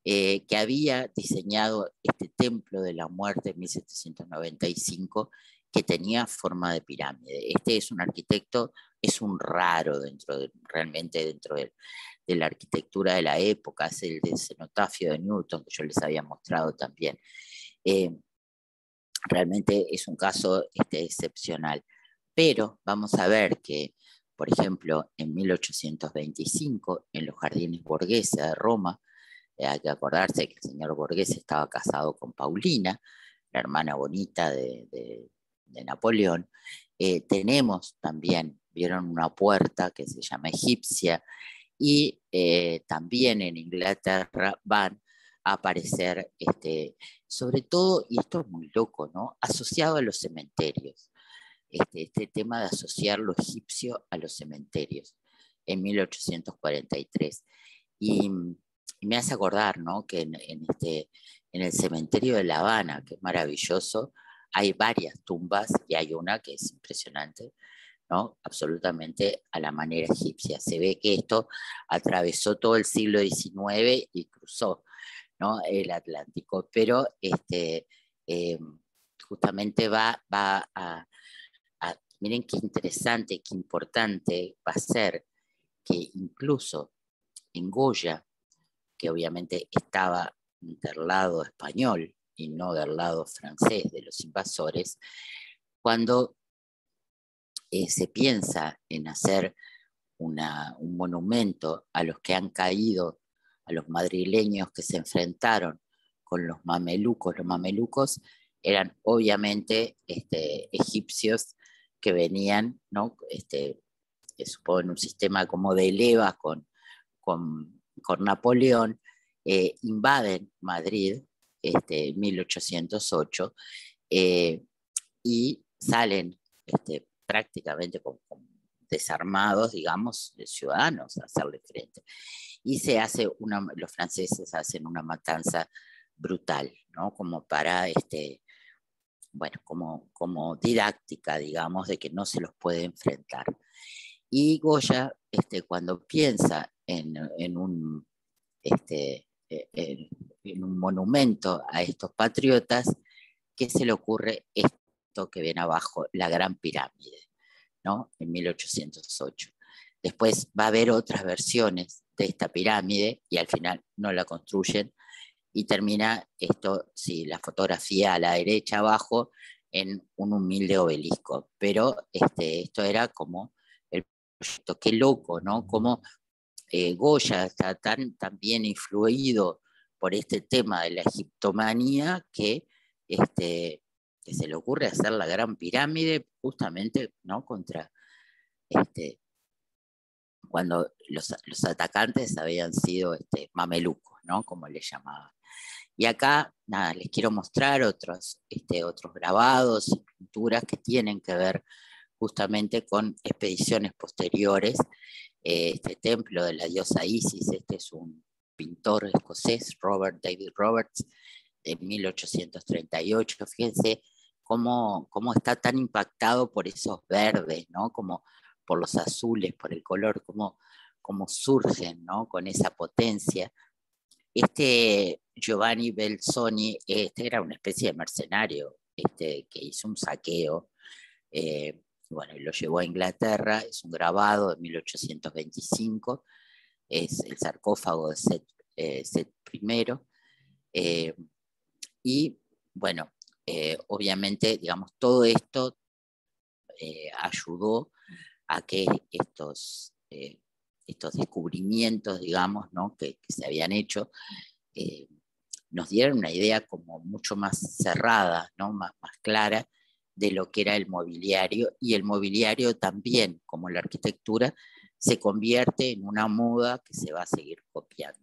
que había diseñado este templo de la muerte en 1795, que tenía forma de pirámide. Este es un arquitecto, es un raro realmente dentro de la arquitectura de la época, es el del cenotafio de Newton, que yo les había mostrado también. Realmente es un caso excepcional. Pero vamos a ver que, por ejemplo, en 1825, en los Jardines Borghese de Roma, hay que acordarse que el señor Borghese estaba casado con Paulina, la hermana bonita de Napoleón. Tenemos también, vieron una puerta que se llama egipcia, y también en Inglaterra van a aparecer, sobre todo, y esto es muy loco, ¿no?, asociado a los cementerios. Este tema de asociar lo egipcio a los cementerios en 1843. Y me hace acordar, ¿no?, que en el cementerio de La Habana, que es maravilloso, hay varias tumbas y hay una que es impresionante, ¿no?, absolutamente a la manera egipcia. Se ve que esto atravesó todo el siglo XIX y cruzó, ¿no?, el Atlántico, pero justamente va a miren qué interesante, qué importante va a ser que incluso en Goya, que obviamente estaba del lado español y no del lado francés de los invasores, cuando se piensa en hacer un monumento a los que han caído, a los madrileños que se enfrentaron con los mamelucos eran obviamente egipcios que venían, ¿no?, supongo en un sistema como de levas con Napoleón, invaden Madrid en 1808 y salen prácticamente con desarmados, digamos, de ciudadanos a hacerle frente. Y se hace los franceses hacen una matanza brutal, ¿no? Como para, bueno, como didáctica, digamos, de que no se los puede enfrentar. Y Goya, cuando piensa en un, en un monumento a estos patriotas, ¿qué se le ocurre? Esto que ven abajo, la Gran Pirámide, ¿no? En 1808. Después va a haber otras versiones de esta pirámide y al final no la construyen y termina esto, sí, la fotografía a la derecha abajo en un humilde obelisco. Pero esto era como el proyecto, qué loco, ¿no? Como Goya está tan bien influido por este tema de la egiptomanía que se le ocurre hacer la Gran Pirámide justamente, ¿no? Contra cuando los atacantes habían sido mamelucos, ¿no? Como le llamaban. Y acá, nada, les quiero mostrar otros grabados y pinturas que tienen que ver justamente con expediciones posteriores. Este templo de la diosa Isis, es un pintor escocés, Robert David Roberts, de 1838. Fíjense cómo está tan impactado por esos verdes, ¿no? Como por los azules, por el color, cómo surgen, ¿no? Con esa potencia. Giovanni Belzoni, era una especie de mercenario que hizo un saqueo, bueno, lo llevó a Inglaterra, es un grabado de 1825, es el sarcófago de Set I, y bueno, obviamente, digamos, todo esto ayudó a que estos descubrimientos, digamos, ¿no? que se habían hecho, nos dieron una idea como mucho más cerrada, ¿no? más clara de lo que era el mobiliario, y el mobiliario también, como la arquitectura, se convierte en una moda que se va a seguir copiando.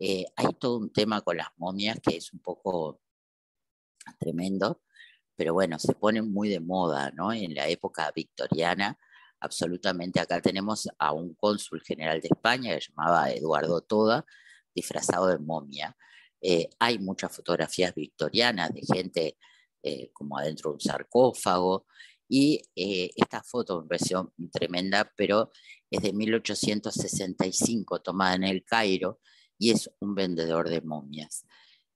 Hay todo un tema con las momias que es un poco tremendo, pero bueno, se ponen muy de moda, ¿no? En la época victoriana, absolutamente. Acá tenemos a un cónsul general de España que se llamaba Eduardo Toda, disfrazado de momia. Hay muchas fotografías victorianas de gente como adentro de un sarcófago, y esta foto me pareció tremenda, pero es de 1865, tomada en el Cairo, y es un vendedor de momias.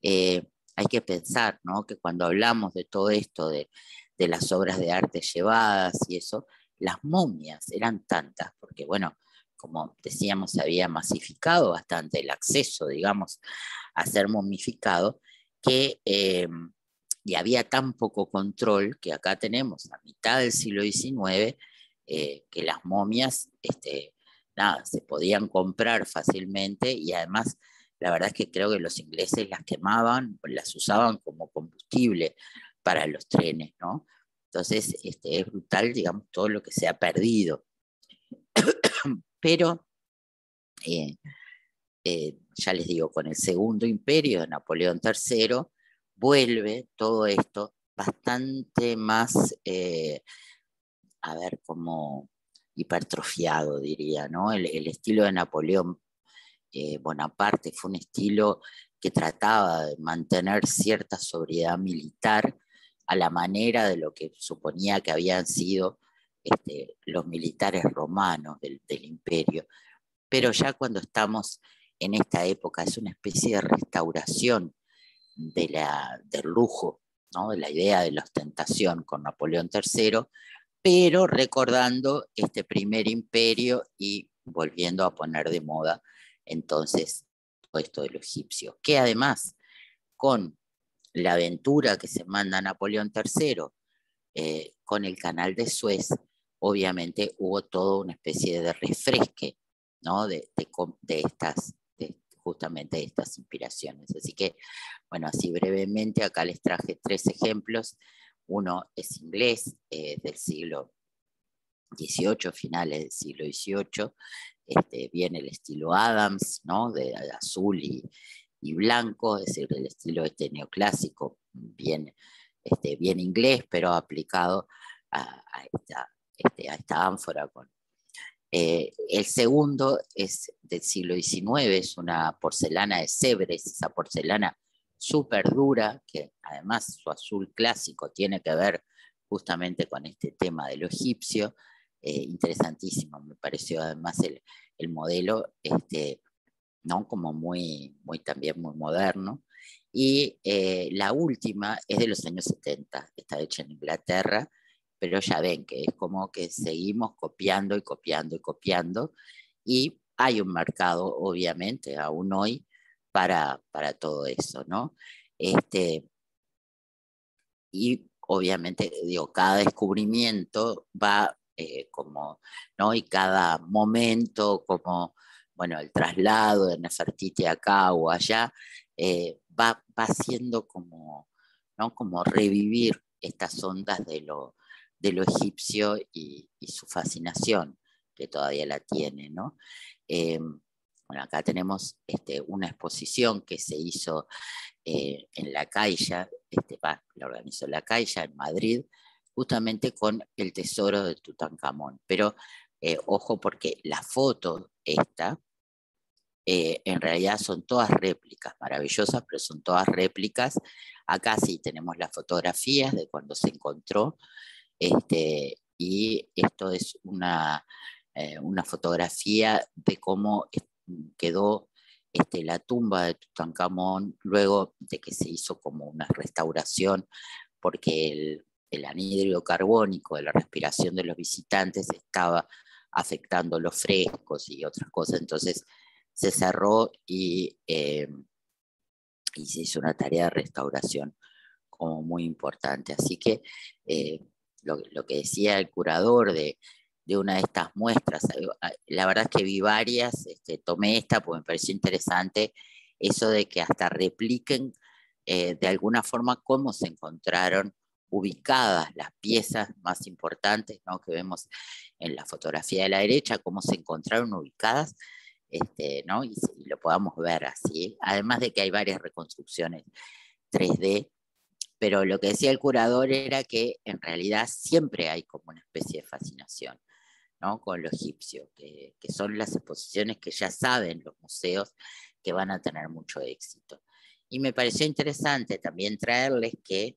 Hay que pensar, ¿no? Que cuando hablamos de todo esto, de las obras de arte llevadas y eso, las momias eran tantas, porque bueno, como decíamos, se había masificado bastante el acceso, digamos, a ser momificado, y había tan poco control que acá tenemos a mitad del siglo XIX que las momias nada, se podían comprar fácilmente, y además la verdad es que creo que los ingleses las quemaban, las usaban como combustible para los trenes, ¿no? Entonces es brutal, digamos, todo lo que se ha perdido. Pero eh, ya les digo, con el Segundo Imperio de Napoleón III, vuelve todo esto bastante más, a ver, como hipertrofiado, diría, ¿no? El estilo de Napoleón Bonaparte fue un estilo que trataba de mantener cierta sobriedad militar a la manera de lo que suponía que habían sido los militares romanos del imperio. Pero ya cuando estamos en esta época es una especie de restauración del lujo, ¿no? De la idea de la ostentación con Napoleón III, pero recordando este primer imperio y volviendo a poner de moda entonces todo esto de los egipcios, que además con la aventura que se manda Napoleón III con el canal de Suez, obviamente hubo toda una especie de refresque, ¿no? Justamente de estas inspiraciones. Así que, bueno, así brevemente, acá les traje 3 ejemplos. Uno es inglés, del siglo XVIII, finales del siglo XVIII, viene el estilo Adams, ¿no? De azul y blanco, es decir, el estilo neoclásico, bien bien inglés, pero aplicado a esta ánfora. El segundo es del siglo XIX, es una porcelana de Sèvres, esa porcelana súper dura, que además su azul clásico tiene que ver justamente con este tema de lo egipcio. Interesantísimo, me pareció además el modelo, ¿no? Como también muy moderno. Y la última es de los años 70, está hecha en Inglaterra, pero ya ven que es como que seguimos copiando y copiando y copiando, y hay un mercado, obviamente, aún hoy, para todo eso, ¿no? Y obviamente, digo, cada descubrimiento va como, ¿no? Y cada momento, como, bueno, el traslado de Nefertiti acá o allá, va siendo como, ¿no? Como revivir estas ondas de lo egipcio y su fascinación, que todavía la tiene, ¿no? Bueno, acá tenemos una exposición que se hizo en La Caixa, la organizó La Caixa en Madrid, justamente con el tesoro de Tutankamón. Pero ojo, porque la foto esta, en realidad son todas réplicas, maravillosas, pero son todas réplicas. Acá sí tenemos las fotografías de cuando se encontró, y esto es una fotografía de cómo quedó la tumba de Tutankamón luego de que se hizo como una restauración, porque el anhídrido carbónico de la respiración de los visitantes estaba afectando los frescos y otras cosas. Entonces se cerró y se hizo una tarea de restauración como muy importante. Así que lo que decía el curador de una de estas muestras, la verdad es que vi varias, tomé esta porque me pareció interesante eso de que hasta repliquen de alguna forma cómo se encontraron ubicadas las piezas más importantes, ¿no? Que vemos en la fotografía de la derecha, cómo se encontraron ubicadas, ¿no? Y lo podamos ver así, además de que hay varias reconstrucciones 3D. Pero lo que decía el curador era que en realidad siempre hay como una especie de fascinación, ¿no? Con lo egipcio, que son las exposiciones que ya saben los museos que van a tener mucho éxito. Y me pareció interesante también traerles que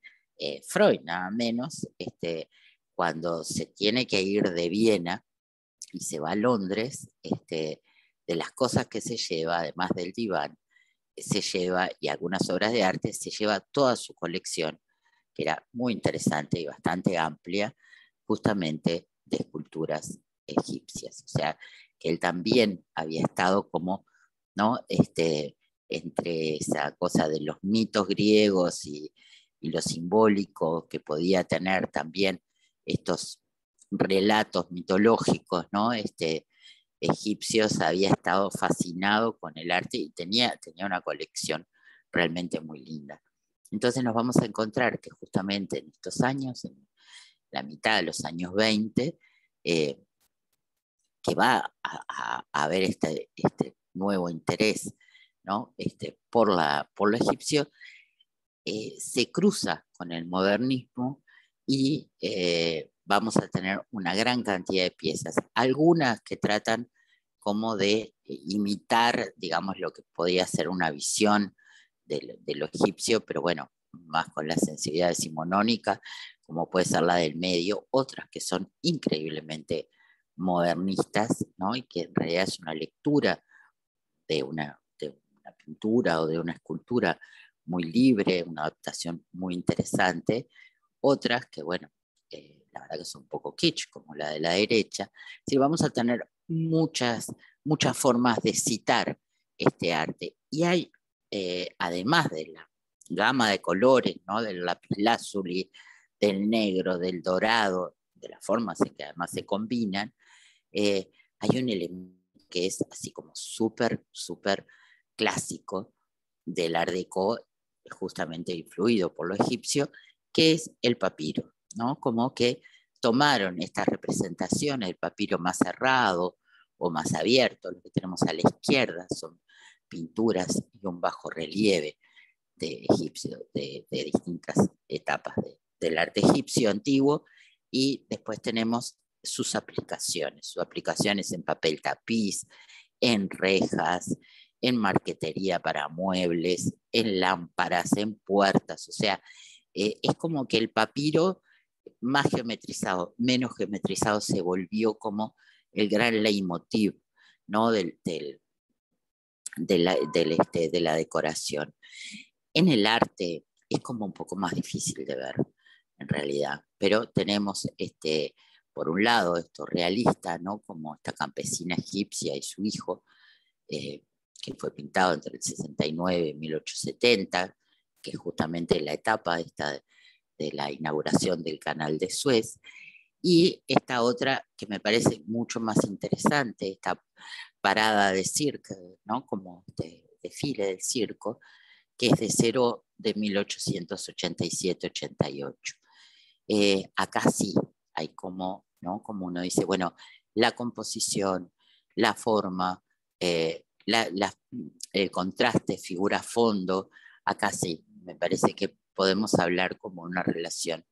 Freud, nada menos, cuando se tiene que ir de Viena y se va a Londres, de las cosas que se lleva, además del diván, se lleva, y algunas obras de arte, se lleva toda su colección, que era muy interesante y bastante amplia, justamente de esculturas egipcias. O sea, que él también había estado como, ¿no? Entre esa cosa de los mitos griegos y lo simbólico que podía tener también estos relatos mitológicos, ¿no? Egipcios, había estado fascinado con el arte y tenía una colección realmente muy linda. Entonces nos vamos a encontrar que justamente en estos años, en la mitad de los años 20, que va a haber este nuevo interés, ¿no? por lo egipcio, se cruza con el modernismo y vamos a tener una gran cantidad de piezas, algunas que tratan como de imitar, digamos, lo que podía ser una visión de lo egipcio, pero bueno, más con la sensibilidad decimonónica, como puede ser la del medio, otras que son increíblemente modernistas, ¿no? Y que en realidad es una lectura de una pintura o de una escultura muy libre, una adaptación muy interesante. Otras que, bueno, la verdad que son un poco kitsch, como la de la derecha. Sí, vamos a tener muchas formas de citar este arte. Y hay, además de la gama de colores, ¿no? Del lapislázuli, del negro, del dorado, de las formas en que además se combinan, hay un elemento que es así como súper clásico del Art Deco, justamente influido por lo egipcio, que es el papiro, ¿no? Como que tomaron estas representaciones del papiro más cerrado o más abierto, lo que tenemos a la izquierda son pinturas y un bajo relieve de egipcio, de distintas etapas del arte egipcio antiguo, y después tenemos sus aplicaciones en papel tapiz, en rejas, en marquetería para muebles, en lámparas, en puertas. O sea, es como que el papiro más geometrizado, menos geometrizado, se volvió como el gran leitmotiv, ¿no? De la decoración. En el arte es como un poco más difícil de ver, en realidad, pero tenemos por un lado esto realista, ¿no? Como esta campesina egipcia y su hijo, que fue pintado entre el 69 y 1870, que es justamente la etapa de la inauguración del canal de Suez, y esta otra que me parece mucho más interesante, esta parada de circo, ¿no? Como este desfile del circo, que es de cero de 1887-88. Acá sí hay como, ¿no? Como uno dice, bueno, la composición, la forma, el contraste, figura-fondo, acá sí, me parece que podemos hablar como una relación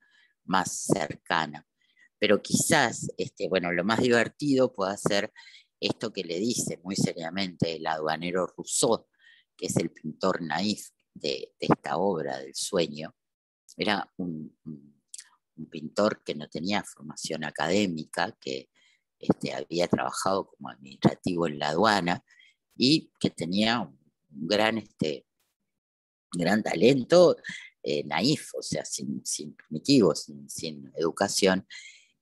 más cercana. Pero quizás, bueno, lo más divertido pueda ser esto que le dice muy seriamente el aduanero Rousseau, que es el pintor naif de esta obra del sueño. Era un pintor que no tenía formación académica, que había trabajado como administrativo en la aduana y que tenía un gran talento naif, o sea, sin primitivos, sin educación,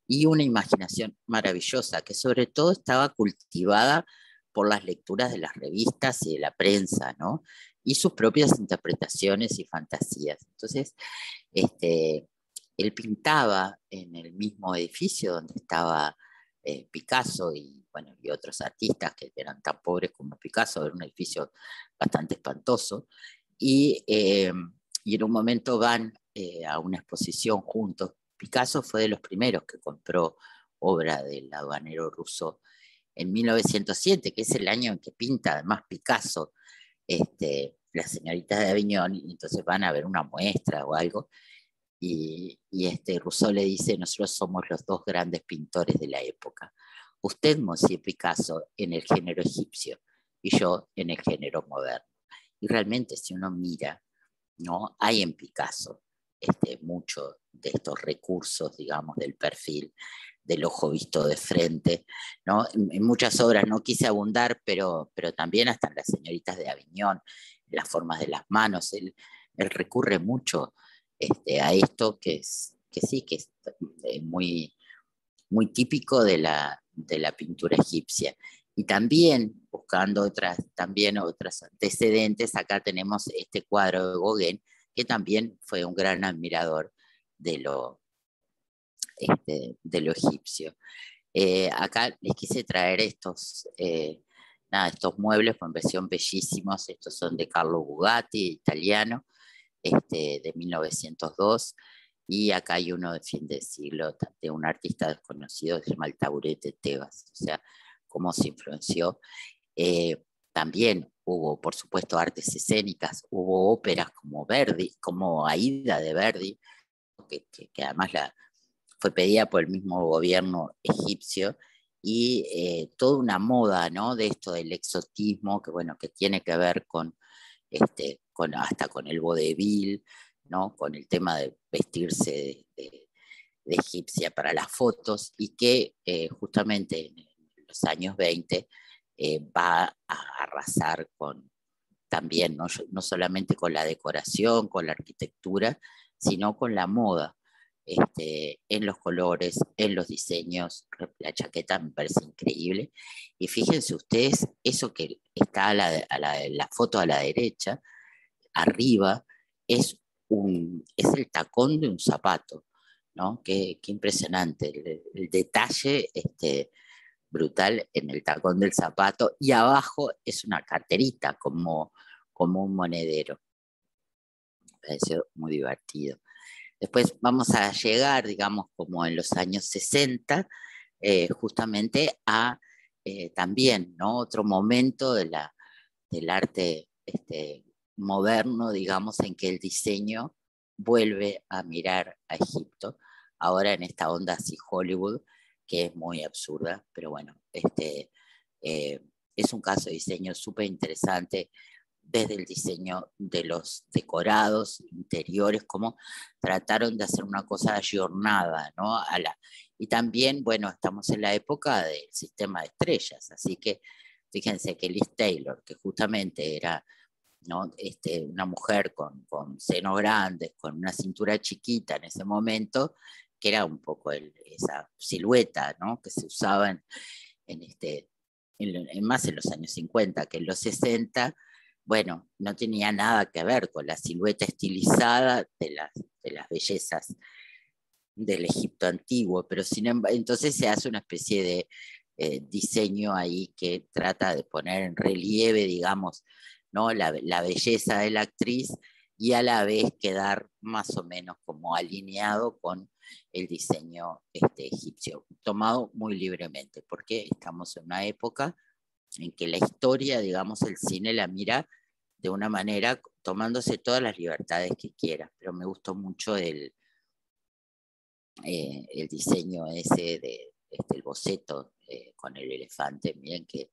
y una imaginación maravillosa que sobre todo estaba cultivada por las lecturas de las revistas y de la prensa, ¿no? Y sus propias interpretaciones y fantasías. Entonces, él pintaba en el mismo edificio donde estaba Picasso y, bueno, y otros artistas que eran tan pobres como Picasso, era un edificio bastante espantoso, y en un momento van a una exposición juntos. Picasso fue de los primeros que compró obra del aduanero Rousseau en 1907, que es el año en que pinta además Picasso las señoritas de Aviñón, y entonces van a ver una muestra o algo, y Rousseau le dice: nosotros somos los dos grandes pintores de la época. Usted, Monsieur Picasso, en el género egipcio, y yo en el género moderno. Y realmente, si uno mira, ¿no? Hay en Picasso mucho de estos recursos, digamos, del perfil, del ojo visto de frente, ¿no? En muchas obras no quise abundar, pero también hasta en las señoritas de Aviñón, las formas de las manos, él recurre mucho a esto que sí, que es muy, muy típico de la pintura egipcia. Y también, buscando también otros antecedentes, acá tenemos este cuadro de Gauguin, que también fue un gran admirador de de lo egipcio. Acá les quise traer estos muebles, pues me parecieron bellísimos. Estos son de Carlo Bugatti, italiano, de 1902. Y acá hay uno de fin de siglo, de un artista desconocido que se llama el Taburete Tebas. O sea, cómo se influenció. También hubo, por supuesto, artes escénicas, hubo óperas como Verdi, como Aida de Verdi, que además fue pedida por el mismo gobierno egipcio, y toda una moda, ¿no? De esto del exotismo, que bueno, que tiene que ver hasta con el vodevil, ¿no? Con el tema de vestirse de egipcia para las fotos, y que justamente en los años 20 va a arrasar también, no solamente con la decoración, con la arquitectura, sino con la moda, en los colores, en los diseños. La chaqueta me parece increíble. Y fíjense ustedes, eso que está la foto a la derecha, arriba, es el tacón de un zapato, ¿no? Qué impresionante el detalle brutal en el tacón del zapato, y abajo es una carterita como un monedero. Me pareció muy divertido. Después vamos a llegar, digamos, como en los años 60, justamente a también, ¿no? Otro momento del arte moderno, digamos, en que el diseño vuelve a mirar a Egipto, ahora en esta onda así Hollywood, que es muy absurda, pero bueno, es un caso de diseño súper interesante, desde el diseño de los decorados interiores, cómo trataron de hacer una cosa ayornada, ¿no? Y también, bueno, estamos en la época del sistema de estrellas, así que fíjense que Liz Taylor, que justamente era, ¿no? Una mujer con senos grandes, con una cintura chiquita en ese momento, que era un poco esa silueta, ¿no? Que se usaba más en los años 50 que en los 60, bueno, no tenía nada que ver con la silueta estilizada de las bellezas del Egipto antiguo, pero entonces se hace una especie de diseño ahí que trata de poner en relieve, digamos, ¿no? La belleza de la actriz y a la vez quedar más o menos como alineado con el diseño egipcio, tomado muy libremente, porque estamos en una época en que la historia, digamos, el cine la mira de una manera tomándose todas las libertades que quiera, pero me gustó mucho el diseño ese el boceto con el elefante, miren qué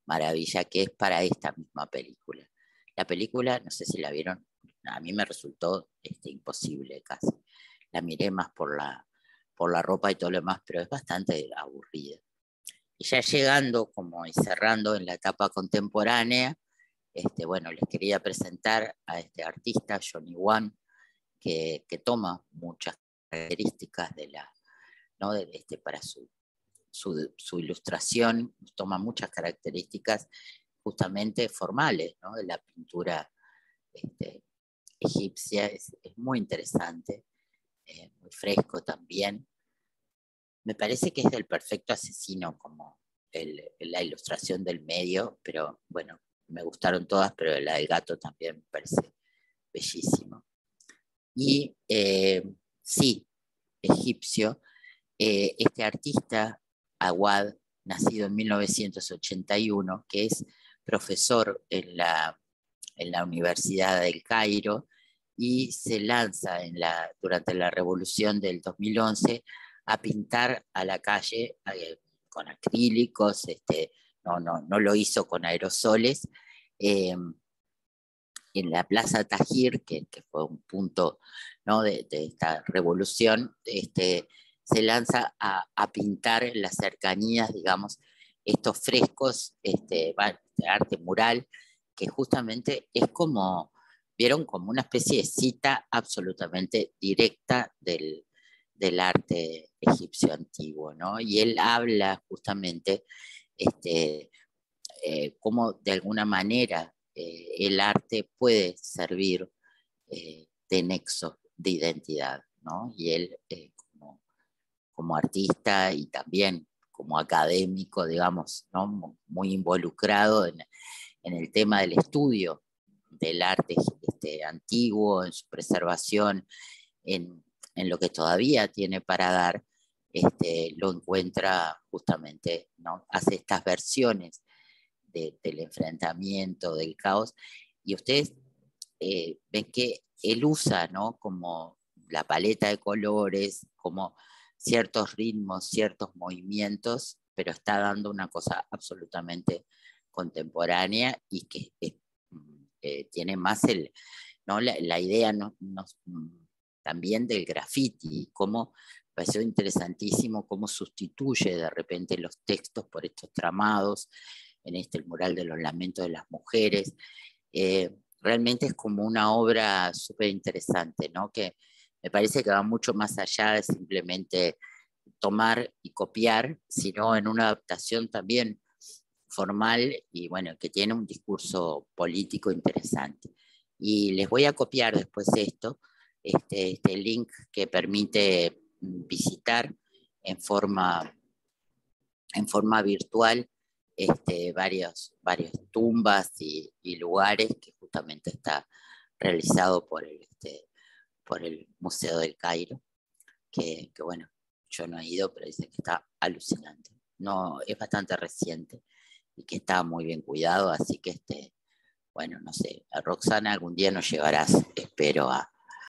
maravilla que es para esta misma película. La película, no sé si la vieron, a mí me resultó imposible casi. La miré más por la ropa y todo lo demás, pero es bastante aburrida. Y ya llegando como y cerrando en la etapa contemporánea, bueno, les quería presentar a este artista, Johnny Wan, que toma muchas características ¿no? Para su ilustración, toma muchas características justamente formales, ¿no? De la pintura egipcia, es muy interesante, muy fresco también. Me parece que es del perfecto asesino como la ilustración del medio, pero bueno, me gustaron todas, pero la del gato también me parece bellísimo. Y sí, egipcio, este artista, Awad, nacido en 1981, que es profesor en la Universidad del Cairo y se lanza durante la revolución del 2011 a pintar a la calle con acrílicos, no lo hizo con aerosoles, en la Plaza Tahrir, que fue un punto, ¿no? de esta revolución, se lanza a pintar en las cercanías, digamos, estos frescos de arte mural, que justamente es como, vieron, como una especie de cita absolutamente directa del arte egipcio antiguo, ¿no? Y él habla justamente cómo de alguna manera el arte puede servir de nexo de identidad, ¿no? Y él como artista y también como académico, digamos, ¿no? Muy involucrado en el tema del estudio del arte antiguo, en su preservación, en lo que todavía tiene para dar, lo encuentra justamente, ¿no? Hace estas versiones del enfrentamiento, del caos, y ustedes ven que él usa, ¿no? Como la paleta de colores, como ciertos ritmos, ciertos movimientos, pero está dando una cosa absolutamente contemporánea y que tiene más ¿no? la idea también del graffiti, cómo pareció interesantísimo cómo sustituye de repente los textos por estos tramados, en el mural de los lamentos de las mujeres. Realmente es como una obra súper interesante, ¿no? Que me parece que va mucho más allá de simplemente tomar y copiar, sino en una adaptación también formal y bueno, que tiene un discurso político interesante. Y les voy a copiar después esto, este link que permite visitar en forma virtual varias tumbas y lugares que justamente está realizado por el Museo del Cairo, que bueno, yo no he ido, pero dicen que está alucinante. No, es bastante reciente y que está muy bien cuidado, así que bueno, no sé, a Roxana algún día nos llevarás, espero, a